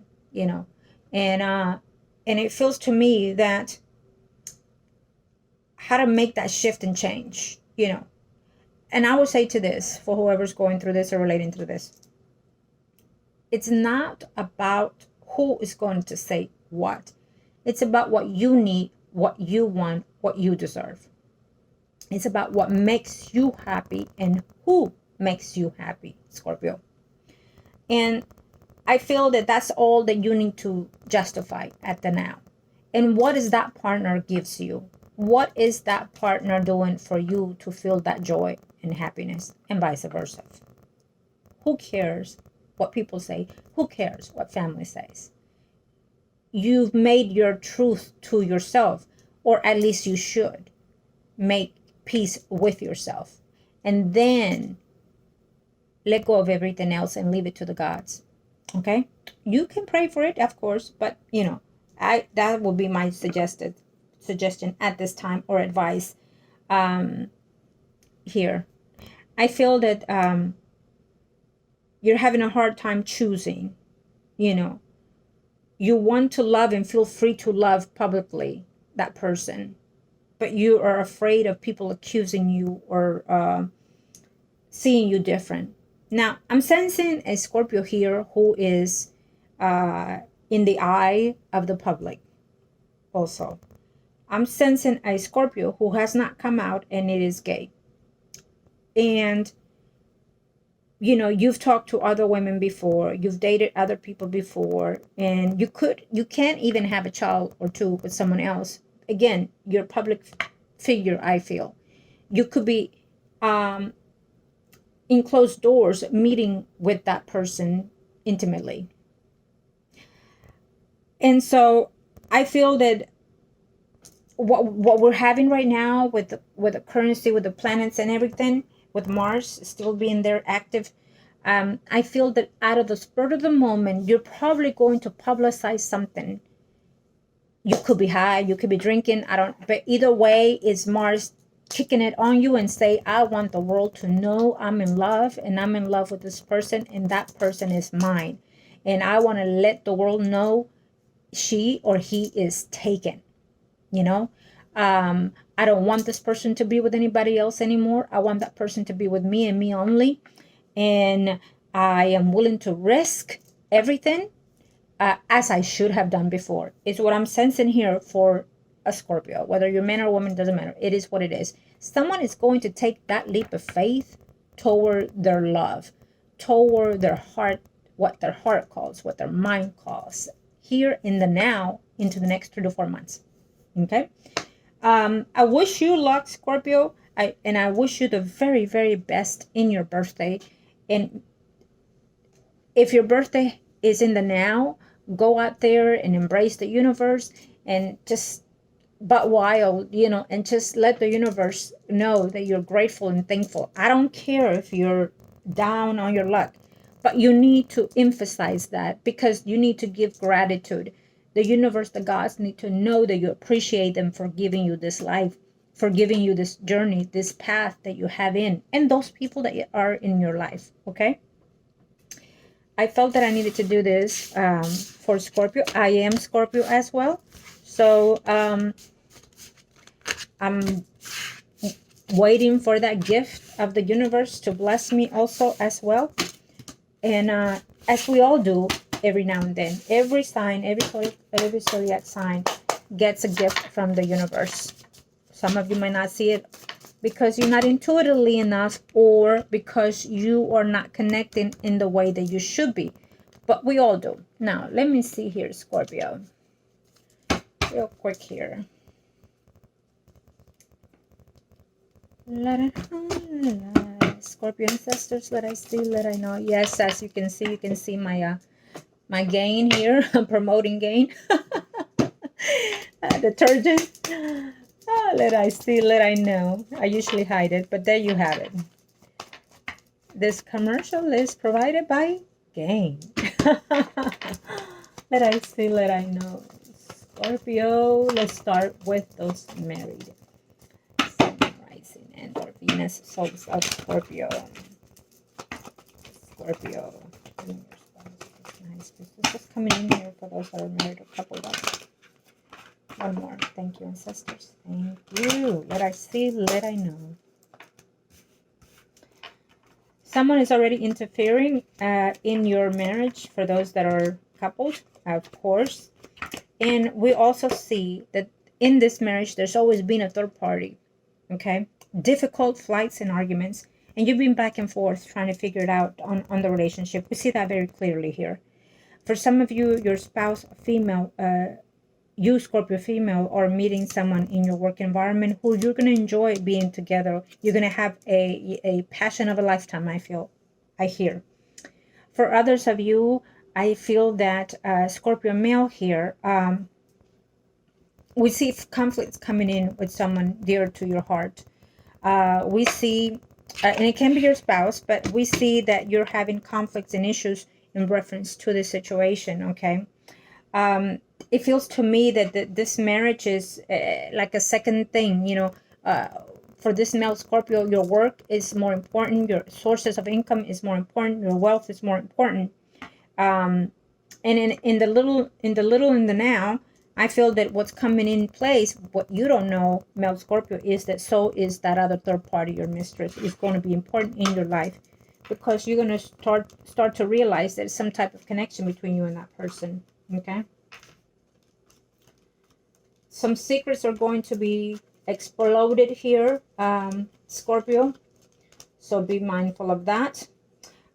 Speaker 1: and it feels to me that how to make that shift and change, And I would say to this, for whoever's going through this or relating to this, it's not about who is going to say what. It's about what you need, what you want, what you deserve. It's about what makes you happy and who makes you happy, Scorpio. And I feel that that's all that you need to justify at the now. And what is that partner gives you? What is that partner doing for you to feel that joy and happiness, and vice versa? Who cares what people say? Who cares what family says? You've made your truth to yourself, or at least you should make peace with yourself, and then let go of everything else and leave it to the gods. Okay, you can pray for it, of course, but that would be my suggestion at this time, or advice here. I feel that you're having a hard time choosing. You want to love and feel free to love publicly that person, but you are afraid of people accusing you or seeing you different. Now, I'm sensing a Scorpio here who is in the eye of the public also. I'm sensing a Scorpio who has not come out, and it is gay. And, you've talked to other women before, you've dated other people before, and you can't even have a child or two with someone else. Again, you're a public figure, I feel. You could be in closed doors meeting with that person intimately. And so I feel that what we're having right now with the currency, with the planets and everything, with Mars still being there active, I feel that out of the spur of the moment, you're probably going to publicize something. You could be high, you could be drinking, but either way, it's Mars kicking it on you and say, I want the world to know I'm in love, and I'm in love with this person, and that person is mine. And I want to let the world know she or he is taken. I don't want this person to be with anybody else anymore. I want that person to be with me and me only. And I am willing to risk everything as I should have done before. It's what I'm sensing here for a Scorpio. Whether you're man or woman, doesn't matter. It is what it is. Someone is going to take that leap of faith toward their love, toward their heart, what their heart calls, what their mind calls, here in the now into the next 3 to 4 months. Okay? I wish you luck, Scorpio. I wish you the very, very best in your birthday. And if your birthday is in the now, go out there and embrace the universe and just but wild, and just let the universe know that you're grateful and thankful. I don't care if you're down on your luck, but you need to emphasize that, because you need to give gratitude. The universe, the gods need to know that you appreciate them for giving you this life, for giving you this journey, this path that you have and those people that are in your life. Okay. I felt that I needed to do this for Scorpio. I am Scorpio as well. So I'm waiting for that gift of the universe to bless me also as well. And as we all do every now and then, every sign, every zodiac sign gets a gift from the universe. Some of you might not see it because you're not intuitively enough, or because you are not connecting in the way that you should be. But we all do. Now, let me see here, Scorpio. Real quick here. Scorpio ancestors, let I see, let I know. Yes, as you can see my my gain here. I'm promoting gain. Detergent. Oh, let I see, let I know. I usually hide it, but there you have it. This commercial is provided by Gain. Let I see, let I know. Scorpio, let's start with those married. Sun, rising, and or Venus, souls of Scorpio. Scorpio. Nice. This is just coming in here for those that are married or coupled up. One more. Thank you, ancestors. Thank you. Let I see, let I know. Someone is already interfering in your marriage for those that are coupled, of course. And we also see that in this marriage, there's always been a third party. Okay? Difficult fights and arguments. And you've been back and forth trying to figure it out on the relationship. We see that very clearly here. For some of you, your spouse, female, you, Scorpio female, are meeting someone in your work environment who you're going to enjoy being together. You're going to have a passion of a lifetime, I hear. For others of you, I feel that Scorpio male here, we see conflicts coming in with someone dear to your heart. We see, and it can be your spouse, but we see that you're having conflicts and issues in reference to the situation, okay? It feels to me that this marriage is like a second thing, for this male Scorpio, your work is more important, your sources of income is more important, your wealth is more important. And in the now, I feel that what's coming in place, what you don't know, male Scorpio, is that so is that other third party, your mistress, is going to be important in your life, because you're going to start to realize there's some type of connection between you and that person, okay? Some secrets are going to be exploded here, Scorpio. So be mindful of that.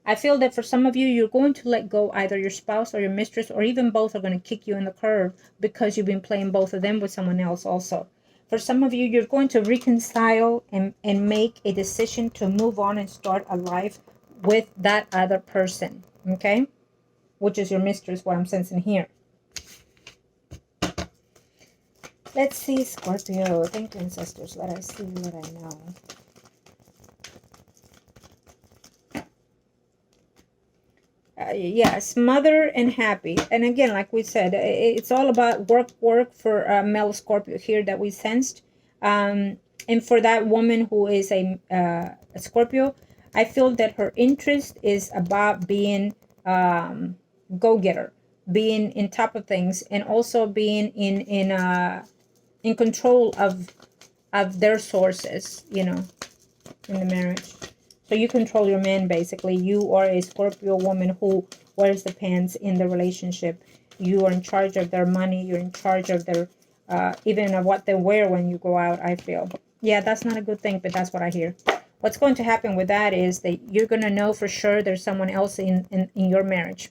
Speaker 1: I feel that for some of you, you're going to let go either your spouse or your mistress, or even both are going to kick you in the curb because you've been playing both of them with someone else also. For some of you, you're going to reconcile and make a decision to move on and start a life with that other person, okay? Which is your mistress, what I'm sensing here. Let's see, Scorpio. Thank you, ancestors. Let I see, let I know. Yes, mother and happy. And again, like we said, it's all about work for male Scorpio here that we sensed. And for that woman who is a Scorpio, I feel that her interest is about being go-getter, being in top of things, and also being in control of their sources, you know, in the marriage. So you control your man, basically. You are a Scorpio woman who wears the pants in the relationship. You are in charge of their money. You're in charge of their, even of what they wear when you go out, I feel. Yeah, that's not a good thing, but that's what I hear. What's going to happen with that is that you're going to know for sure there's someone else in your marriage.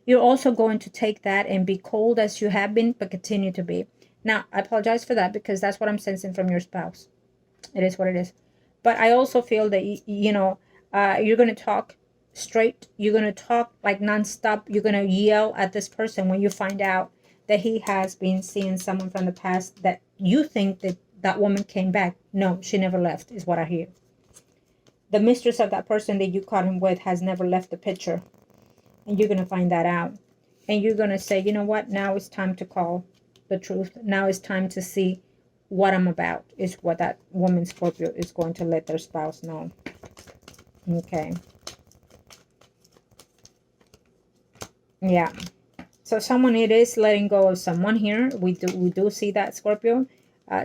Speaker 1: You're also going to take that and be cold as you have been, but continue to be. Now, I apologize for that because that's what I'm sensing from your spouse. It is what it is. But I also feel that, you know, you're going to talk straight. You're going to talk like nonstop. You're going to yell at this person when you find out that he has been seeing someone from the past that you think that that woman came back. No, she never left, is what I hear. The mistress of that person that you caught him with has never left the picture. And you're going to find that out. And you're going to say, you know what? Now it's time to call the truth. Now it's time to see what I'm about, is what that woman Scorpio is going to let their spouse know. Okay. Yeah. So someone, it is letting go of someone here. We do see that, Scorpio.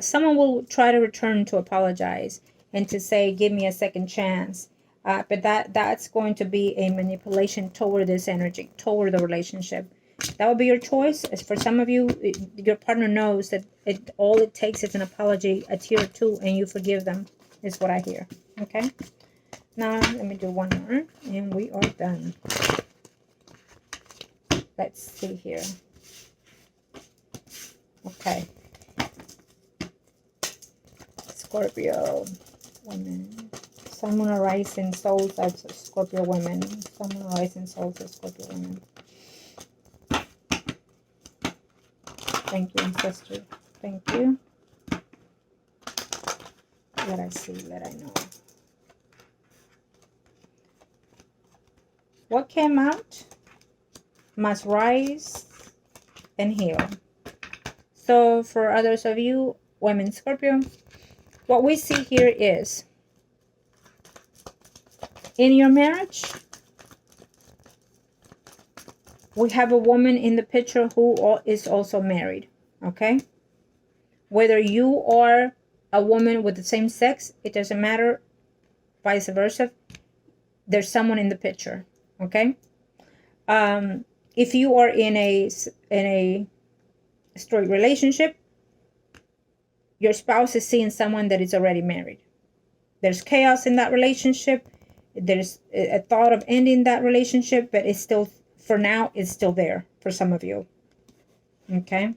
Speaker 1: Someone will try to return to apologize and to say, give me a second chance. But that's going to be a manipulation toward this energy, toward the relationship. That would be your choice. As for some of you, your partner knows that all it takes is an apology, a tear or two, and you forgive them, is what I hear. Okay? Now, let me do one more, and we are done. Let's see here. Okay. Scorpio women. Sun, Moon, or Rising souls of Scorpio women. Sun, Moon, or Rising souls of Scorpio women. Thank you, ancestor. Thank you. Let I see. Let I know. What came out must rise and heal. So for others of you, women Scorpio, what we see here is in your marriage, we have a woman in the picture who is also married, okay? Whether you are a woman with the same sex, it doesn't matter, vice versa. There's someone in the picture, okay? If you are in a straight relationship, your spouse is seeing someone that is already married. There's chaos in that relationship. There's a thought of ending that relationship, but it's still, for now, it's still there for some of you. Okay?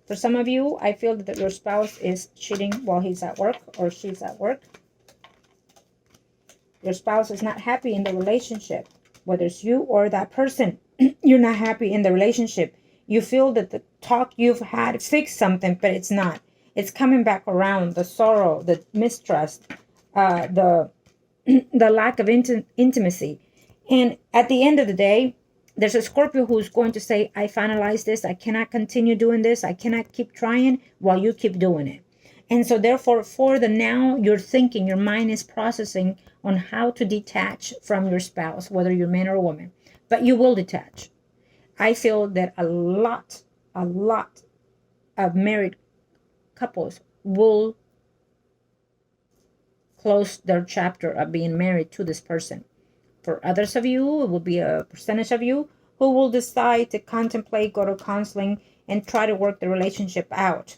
Speaker 1: For some of you, I feel that your spouse is cheating while he's at work or she's at work. Your spouse is not happy in the relationship. Whether it's you or that person, you're not happy in the relationship. You feel that the talk you've had fixed something, but it's not. It's coming back around. The sorrow, the mistrust, the lack of intimacy. And at the end of the day, there's a Scorpio who's going to say, I finalized this. I cannot continue doing this. I cannot keep trying while you keep doing it. And so therefore, for the now, you're thinking, your mind is processing on how to detach from your spouse, whether you're man or woman. But you will detach. I feel that a lot of married couples will close their chapter of being married to this person. For others of you, it will be a percentage of you who will decide to contemplate, go to counseling, and try to work the relationship out.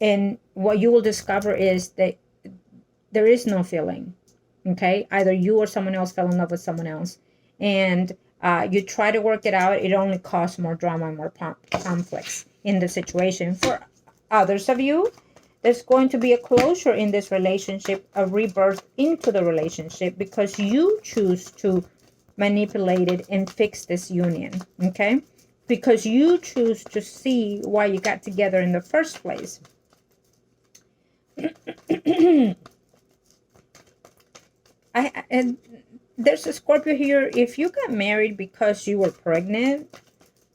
Speaker 1: And what you will discover is that there is no feeling. Okay? Either you or someone else fell in love with someone else. And you try to work it out. It only causes more drama and more conflicts in the situation. For others of you, there's going to be a closure in this relationship, a rebirth into the relationship, because you choose to manipulate it and fix this union, okay? Because you choose to see why you got together in the first place. And there's a Scorpio here. If you got married because you were pregnant,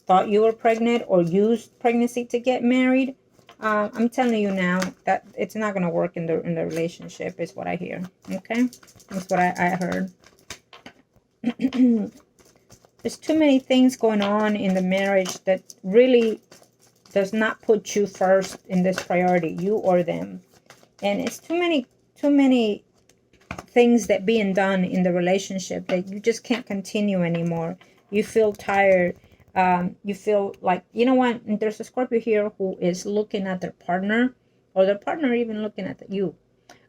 Speaker 1: thought you were pregnant, or used pregnancy to get married, I'm telling you now that it's not going to work in the relationship, is what I hear. Okay? That's what I heard. There's too many things going on in the marriage that really does not put you first in this priority, you or them. And it's too many things that being done in the relationship that you just can't continue anymore. You feel tired. You feel like, you know what, there's a Scorpio here who is looking at their partner, or their partner even looking at you,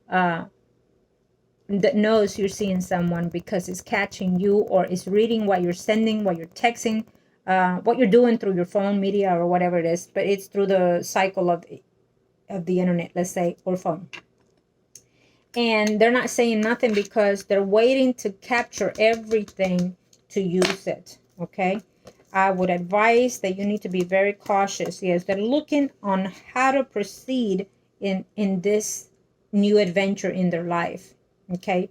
Speaker 1: that knows you're seeing someone because it's catching you, or is reading what you're sending, what you're texting, what you're doing through your phone media or whatever it is, but it's through the cycle of the internet, let's say, or phone. And they're not saying nothing because they're waiting to capture everything to use it. Okay, I would advise that you need to be very cautious. Yes, they're looking on how to proceed in this new adventure in their life. Okay,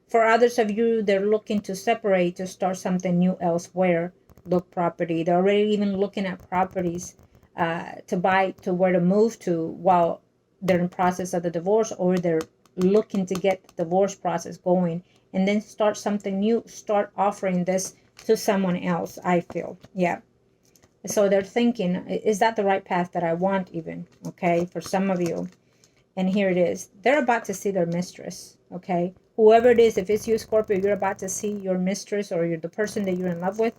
Speaker 1: for others of you, they're looking to separate, to start something new elsewhere. Look, property, they're already even looking at properties to buy, to where to move to while they're in process of the divorce, or they're looking to get the divorce process going and then start something new, start offering this to someone else, I feel. Yeah, so they're thinking, is that the right path that I want, even? Okay, for some of you. And here it is, they're about to see their mistress. Okay, whoever it is, if it's you, Scorpio, you're about to see your mistress, or you're the person that you're in love with,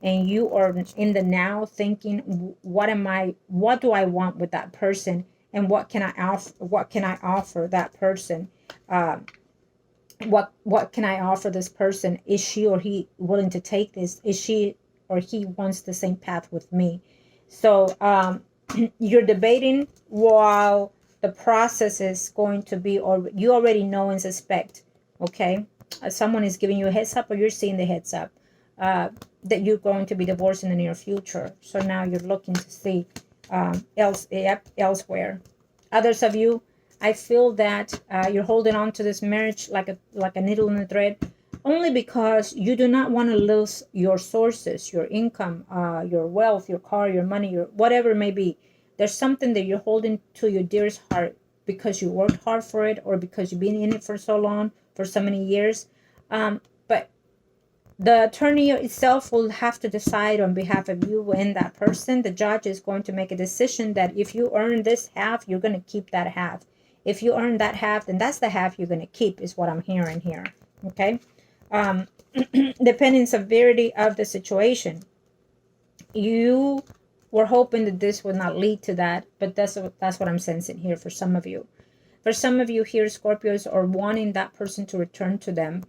Speaker 1: and you are in the now thinking, what do I want with that person, and what can I offer that person? What can I offer this person? Is she or he willing to take this? Is she or he wants the same path with me? So you're debating while the process is going to be, or you already know and suspect. Okay, someone is giving you a heads up, or you're seeing the heads up that you're going to be divorced in the near future. So now you're looking to see elsewhere. Others of you, I feel that you're holding on to this marriage like a needle in a thread, only because you do not want to lose your sources, your income, your wealth, your car, your money, your whatever it may be. There's something that you're holding to your dearest heart because you worked hard for it, or because you've been in it for so long, for so many years. But the attorney itself will have to decide on behalf of you and that person. The judge is going to make a decision that if you earn this half, you're going to keep that half. If you earn that half, then that's the half you're going to keep, is what I'm hearing here. Okay. Depending severity of the situation, you were hoping that this would not lead to that, but that's what I'm sensing here for some of you. For some of you here, Scorpios, are wanting that person to return to them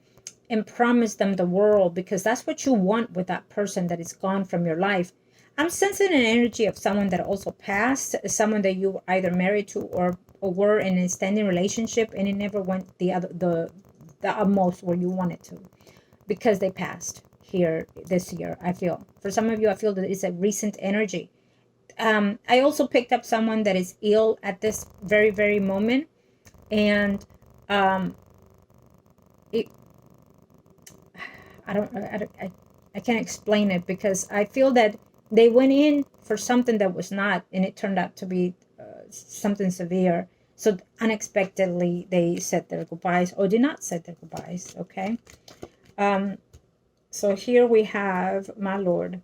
Speaker 1: and promise them the world, because that's what you want with that person that is gone from your life. I'm sensing an energy of someone that also passed, someone that you were either married to or were in a standing relationship, and it never went the utmost where you wanted to, because they passed here this year. I feel for some of you, I feel that it's a recent energy. I also picked up someone that is ill at this very moment, and it I can't explain it, because I feel that they went in for something that was not, and it turned out to be something severe. So unexpectedly, they said their goodbyes, or did not say their goodbyes. Okay. So here we have, my Lord.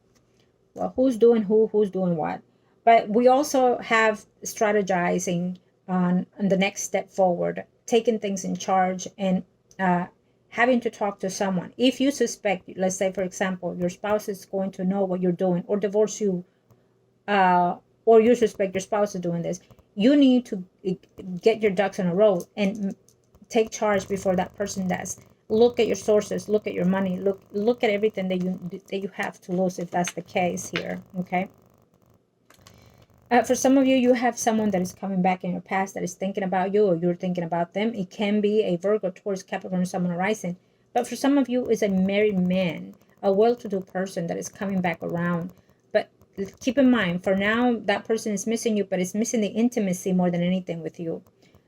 Speaker 1: Well, who's doing who's doing what? But we also have strategizing on the next step forward, taking things in charge, and having to talk to someone. If you suspect, let's say, for example, your spouse is going to know what you're doing, or divorce you, or you suspect your spouse is doing this, you need to get your ducks in a row and take charge before that person does. Look at your sources, look at your money, look at everything that you have to lose, if that's the case here. Okay. For some of you, you have someone that is coming back in your past that is thinking about you, or you're thinking about them. It can be a Virgo, Taurus, Capricorn, Sun, rising. But for some of you, it's a married man, a well-to-do person that is coming back around. But keep in mind, for now, that person is missing you, but it's missing the intimacy more than anything with you.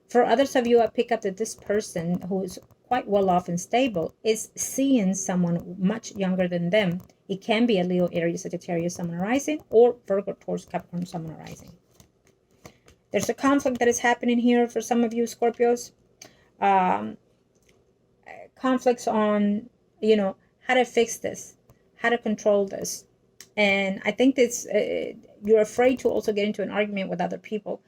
Speaker 1: For others of you, I pick up that this person, who is quite well off and stable, is seeing someone much younger than them. It can be a Leo, Aries, Sagittarius, Sun, rising, or Virgo, Taurus, Capricorn, Sun, rising. There's a conflict that is happening here for some of you, Scorpios. Conflicts on, how to fix this, how to control this. And I think it's you're afraid to also get into an argument with other people.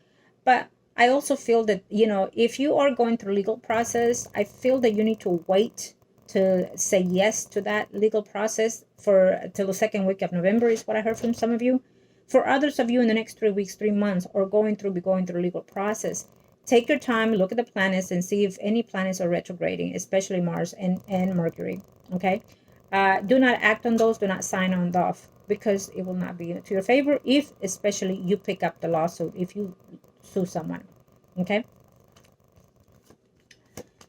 Speaker 1: But I also feel that, if you are going through legal process, I feel that you need to wait to say yes to that legal process for till the second week of November, is what I heard from some of you. For others of you, in the next 3 weeks, 3 months, or going through legal process, take your time, look at the planets, and see if any planets are retrograding, especially Mars and Mercury. Okay. Do not act on those. Do not sign on off, because it will not be to your favor if, especially, you pick up the lawsuit, if you sue someone. Okay.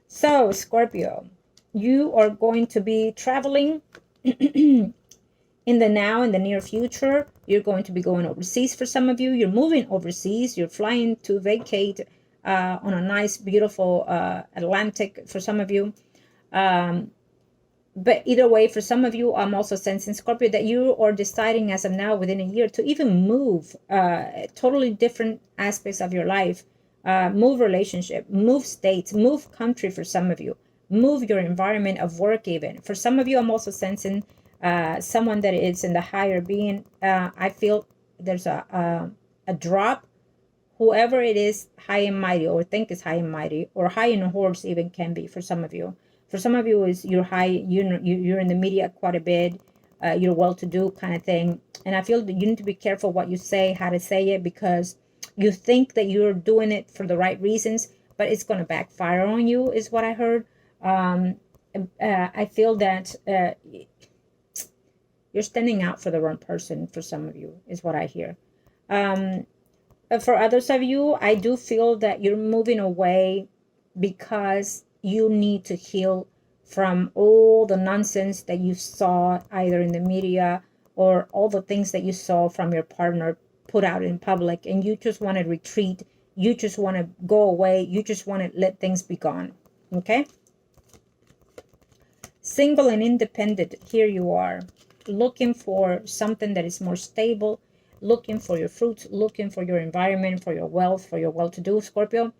Speaker 1: So, Scorpio, you are going to be traveling in the near future. You're going to be going overseas for some of you. You're moving overseas. You're flying to vacate on a nice, beautiful Atlantic for some of you. But either way, for some of you, I'm also sensing, Scorpio, that you are deciding as of now, within a year, to even move totally different aspects of your life. Move relationship, move states, move country for some of you. Move your environment of work even. For some of you, I'm also sensing someone that is in the higher being. I feel there's a drop. Whoever it is, high and mighty, or think is high and mighty, or high in a horse even can be for some of you. For some of you, is you're high, you're in the media quite a bit, you're well-to-do kind of thing. And I feel that you need to be careful what you say, how to say it, because you think that you're doing it for the right reasons, but it's going to backfire on you, is what I heard. I feel that you're standing out for the wrong person for some of you, is what I hear. For others of you, I do feel that you're moving away because you need to heal from all the nonsense that you saw either in the media, or all the things that you saw from your partner put out in public, and you just want to retreat. You just want to go away. You just want to let things be gone. Okay? Single and independent, here you are, looking for something that is more stable, looking for your fruits, looking for your environment, for your wealth, for your well-to-do, Scorpio.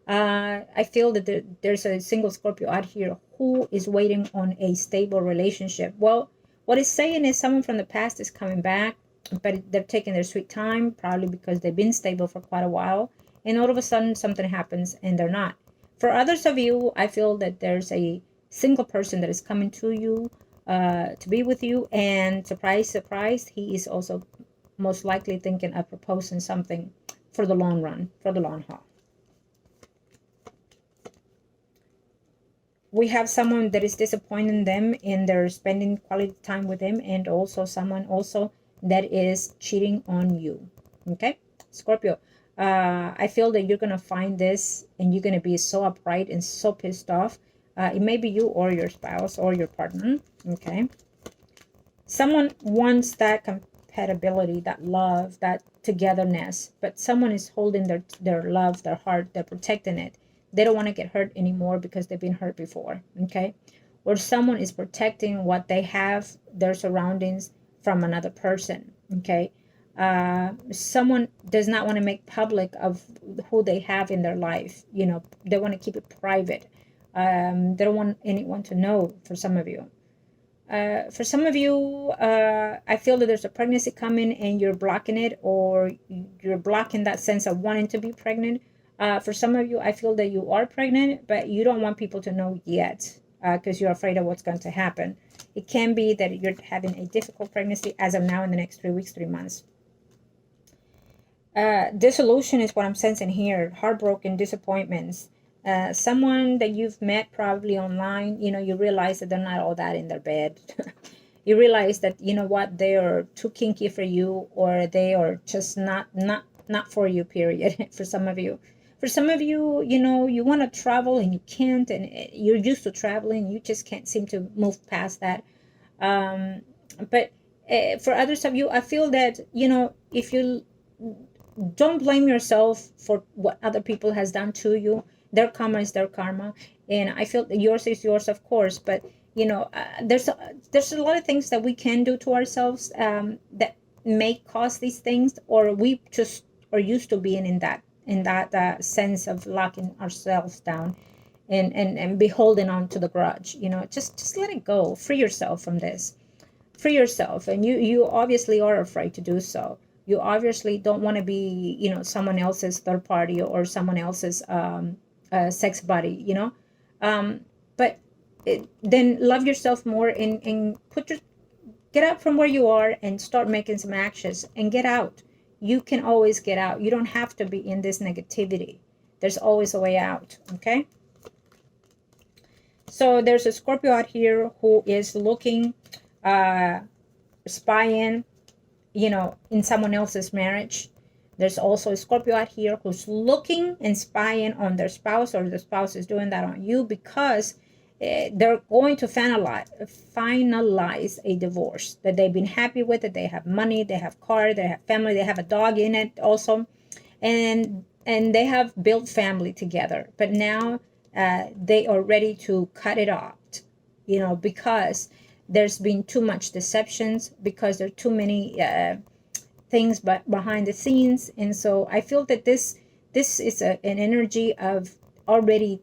Speaker 1: I feel that there's a single Scorpio out here who is waiting on a stable relationship. Well, what it's saying is someone from the past is coming back, but they're taking their sweet time, probably because they've been stable for quite a while, and all of a sudden something happens and they're not. For others of you, I feel that there's a single person that is coming to you to be with you, and surprise, surprise, he is also most likely thinking of proposing something for the long run, for the long haul. We have someone that is disappointing them in their spending quality time with them, and also someone also that is cheating on you. Okay, Scorpio, I feel that you're going to find this and you're going to be so upright and so pissed off. It may be you or your spouse or your partner. Okay, someone wants that compatibility, that love, that togetherness, but someone is holding their love, their heart, they're protecting it. They don't want to get hurt anymore because they've been hurt before. Okay, or someone is protecting what they have, their surroundings, from another person. Okay, someone does not want to make public of who they have in their life. They want to keep it private. They don't want anyone to know. For some of you, I feel that there's a pregnancy coming and you're blocking it, or you're blocking that sense of wanting to be pregnant. For some of you, I feel that you are pregnant, but you don't want people to know yet because you're afraid of what's going to happen. It can be that you're having a difficult pregnancy as of now in the next 3 weeks, 3 months. Dissolution is what I'm sensing here. Heartbroken, disappointments. Someone that you've met probably online, you realize that they're not all that in their bed. You realize that, what, they are too kinky for you, or they are just not for you, period. For some of you. For some of you, you want to travel and you can't, and you're used to traveling. You just can't seem to move past that. But for others of you, I feel that, if you don't blame yourself for what other people has done to you, their karma is their karma. And I feel that yours is yours, of course. But, there's a lot of things that we can do to ourselves that may cause these things, or we just are used to being in that sense of locking ourselves down and be holding on to the grudge. Just let it go. Free yourself from this. Free yourself. And you obviously are afraid to do so. You obviously don't want to be, you know, someone else's third party or someone else's sex buddy, you know. But then love yourself more and get out from where you are and start making some actions and get out. You can always get out. You don't have to be in this negativity. There's always a way out, okay? So there's a Scorpio out here who is looking, spying, you know, in someone else's marriage. There's also a Scorpio out here who's looking and spying on their spouse, or the spouse is doing that on you, because they're going to finalize a divorce that they've been happy with, that they have money, they have car, they have family, they have a dog in it also, and they have built family together. But now they are ready to cut it off, you know, because there's been too much deceptions, because there are too many things but behind the scenes. And so I feel that this is an energy of already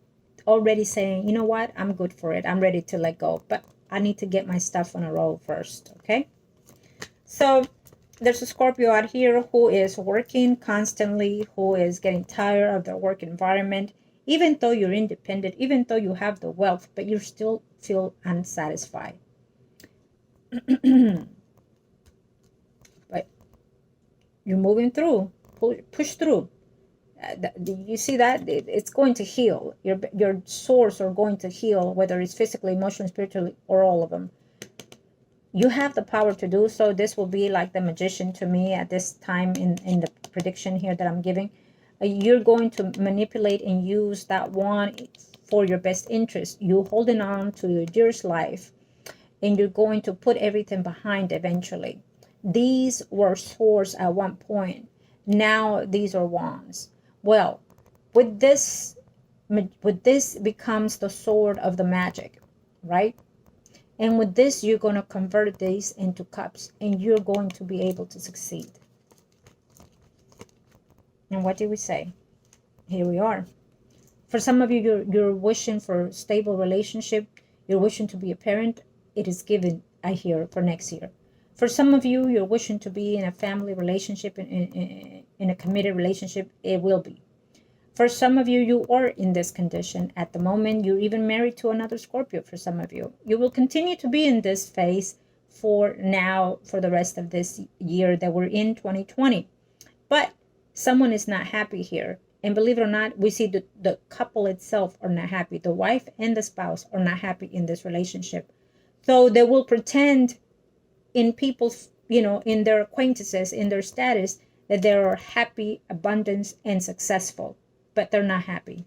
Speaker 1: saying, you know what, I'm good for it, I'm ready to let go, but I need to get my stuff on a roll first, okay? So there's a Scorpio out here who is working constantly, who is getting tired of their work environment, even though you're independent, even though you have the wealth, but you still feel unsatisfied. But you're moving through, push through. You see that it's going to heal. Your sores are going to heal, whether it's physically, emotionally, spiritually, or all of them. You have the power to do so. This will be like the magician to me at this time in the prediction here that I'm giving. You're going to manipulate and use that wand for your best interest. You holding on to your dearest life, and you're going to put everything behind eventually. These were swords at one point. Now these are wands. Well, with this becomes the sword of the magic, right? And with this, you're going to convert these into cups, and you're going to be able to succeed. And what did we say? Here we are. For some of you, you're wishing for a stable relationship. You're wishing to be a parent. It is given, I hear, for next year. For some of you, you're wishing to be in a family relationship, in a committed relationship. It will be. For some of you, you are in this condition at the moment. You're even married to another Scorpio for some of you. You will continue to be in this phase for now, for the rest of this year that we're in, 2020. But someone is not happy here. And believe it or not, we see the couple itself are not happy. The wife and the spouse are not happy in this relationship. So they will pretend in people's, you know, in their acquaintances, in their status, that they are happy, abundant, and successful. But they're not happy.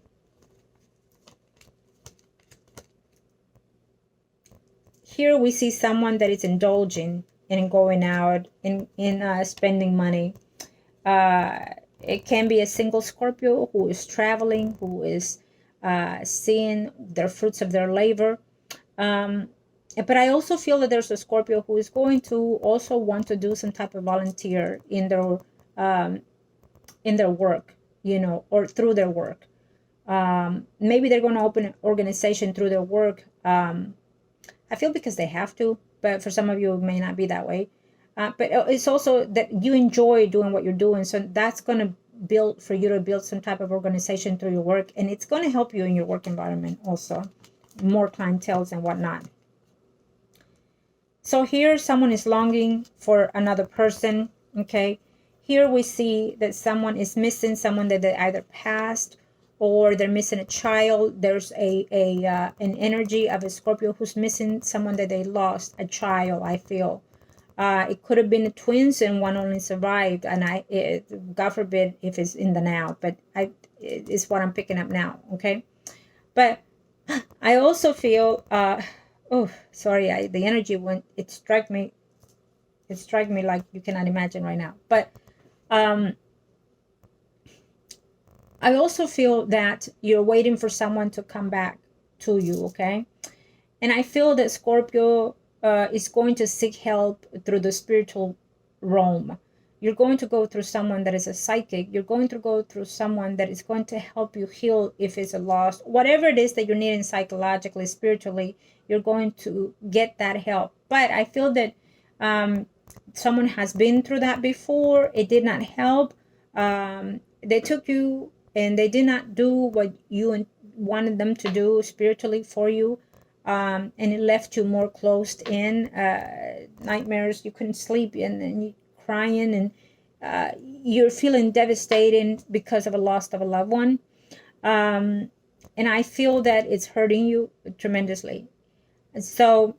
Speaker 1: Here we see someone that is indulging in going out, in spending money. It can be a single Scorpio who is traveling, who is seeing the fruits of their labor. But I also feel that there's a Scorpio who is going to also want to do some type of volunteer in their work, you know, or through their work. Maybe they're going to open an organization through their work. I feel because they have to, but for some of you, it may not be that way. But it's also that you enjoy doing what you're doing. So that's going to build for you to build some type of organization through your work. And it's going to help you in your work environment also. More clientele and whatnot. So here someone is longing for another person. Okay. Here we see that someone is missing someone that they either passed or they're missing a child. There's an energy of a Scorpio who's missing someone that they lost, a child, I feel. It could have been twins and one only survived. And God forbid if it's in the now, but it's what I'm picking up now. Okay. But I also feel, the energy went, it struck me like you cannot imagine right now. But I also feel that you're waiting for someone to come back to you, okay? And I feel that Scorpio is going to seek help through the spiritual realm. You're going to go through someone that is a psychic. You're going to go through someone that is going to help you heal if it's a loss. Whatever it is that you're needing psychologically, spiritually, you're going to get that help. But I feel that someone has been through that before. It did not help. They took you and they did not do what you wanted them to do spiritually for you. And it left you more closed in, nightmares. You couldn't sleep, and you crying, and you're feeling devastated because of a loss of a loved one. And I feel that it's hurting you tremendously. So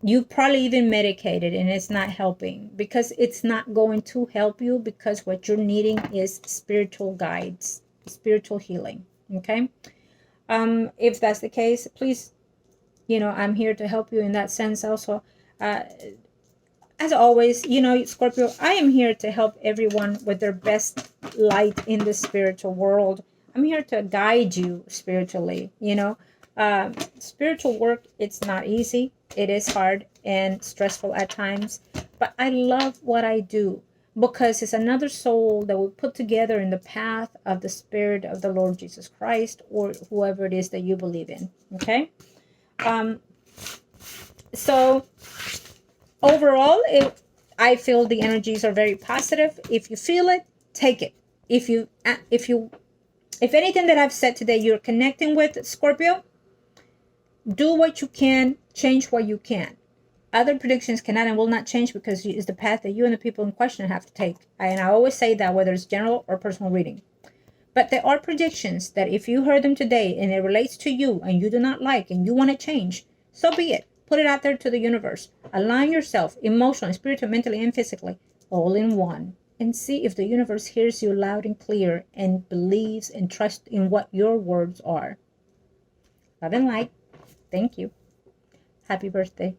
Speaker 1: you've probably even medicated and it's not helping, because it's not going to help you, because what you're needing is spiritual guides, spiritual healing. Okay. If that's the case, please, I'm here to help you in that sense also. As always, Scorpio, I am here to help everyone with their best light in the spiritual world. I'm here to guide you spiritually. Spiritual work, it's not easy. It is hard and stressful at times, but I love what I do, because it's another soul that we put together in the path of the Spirit of the Lord Jesus Christ, or whoever it is that you believe in. Okay. So overall, I feel the energies are very positive. If you feel it, take it. If anything that I've said today you're connecting with, Scorpio, do what you can, change what you can. Other predictions cannot and will not change, because it's the path that you and the people in question have to take. And I always say that, whether it's general or personal reading. But there are predictions that if you heard them today and it relates to you and you do not like and you want to change, so be it. Put it out there to the universe. Align yourself emotionally, spiritually, mentally, and physically, all in one. And see if the universe hears you loud and clear and believes and trusts in what your words are. Love and light. Thank you. Happy birthday.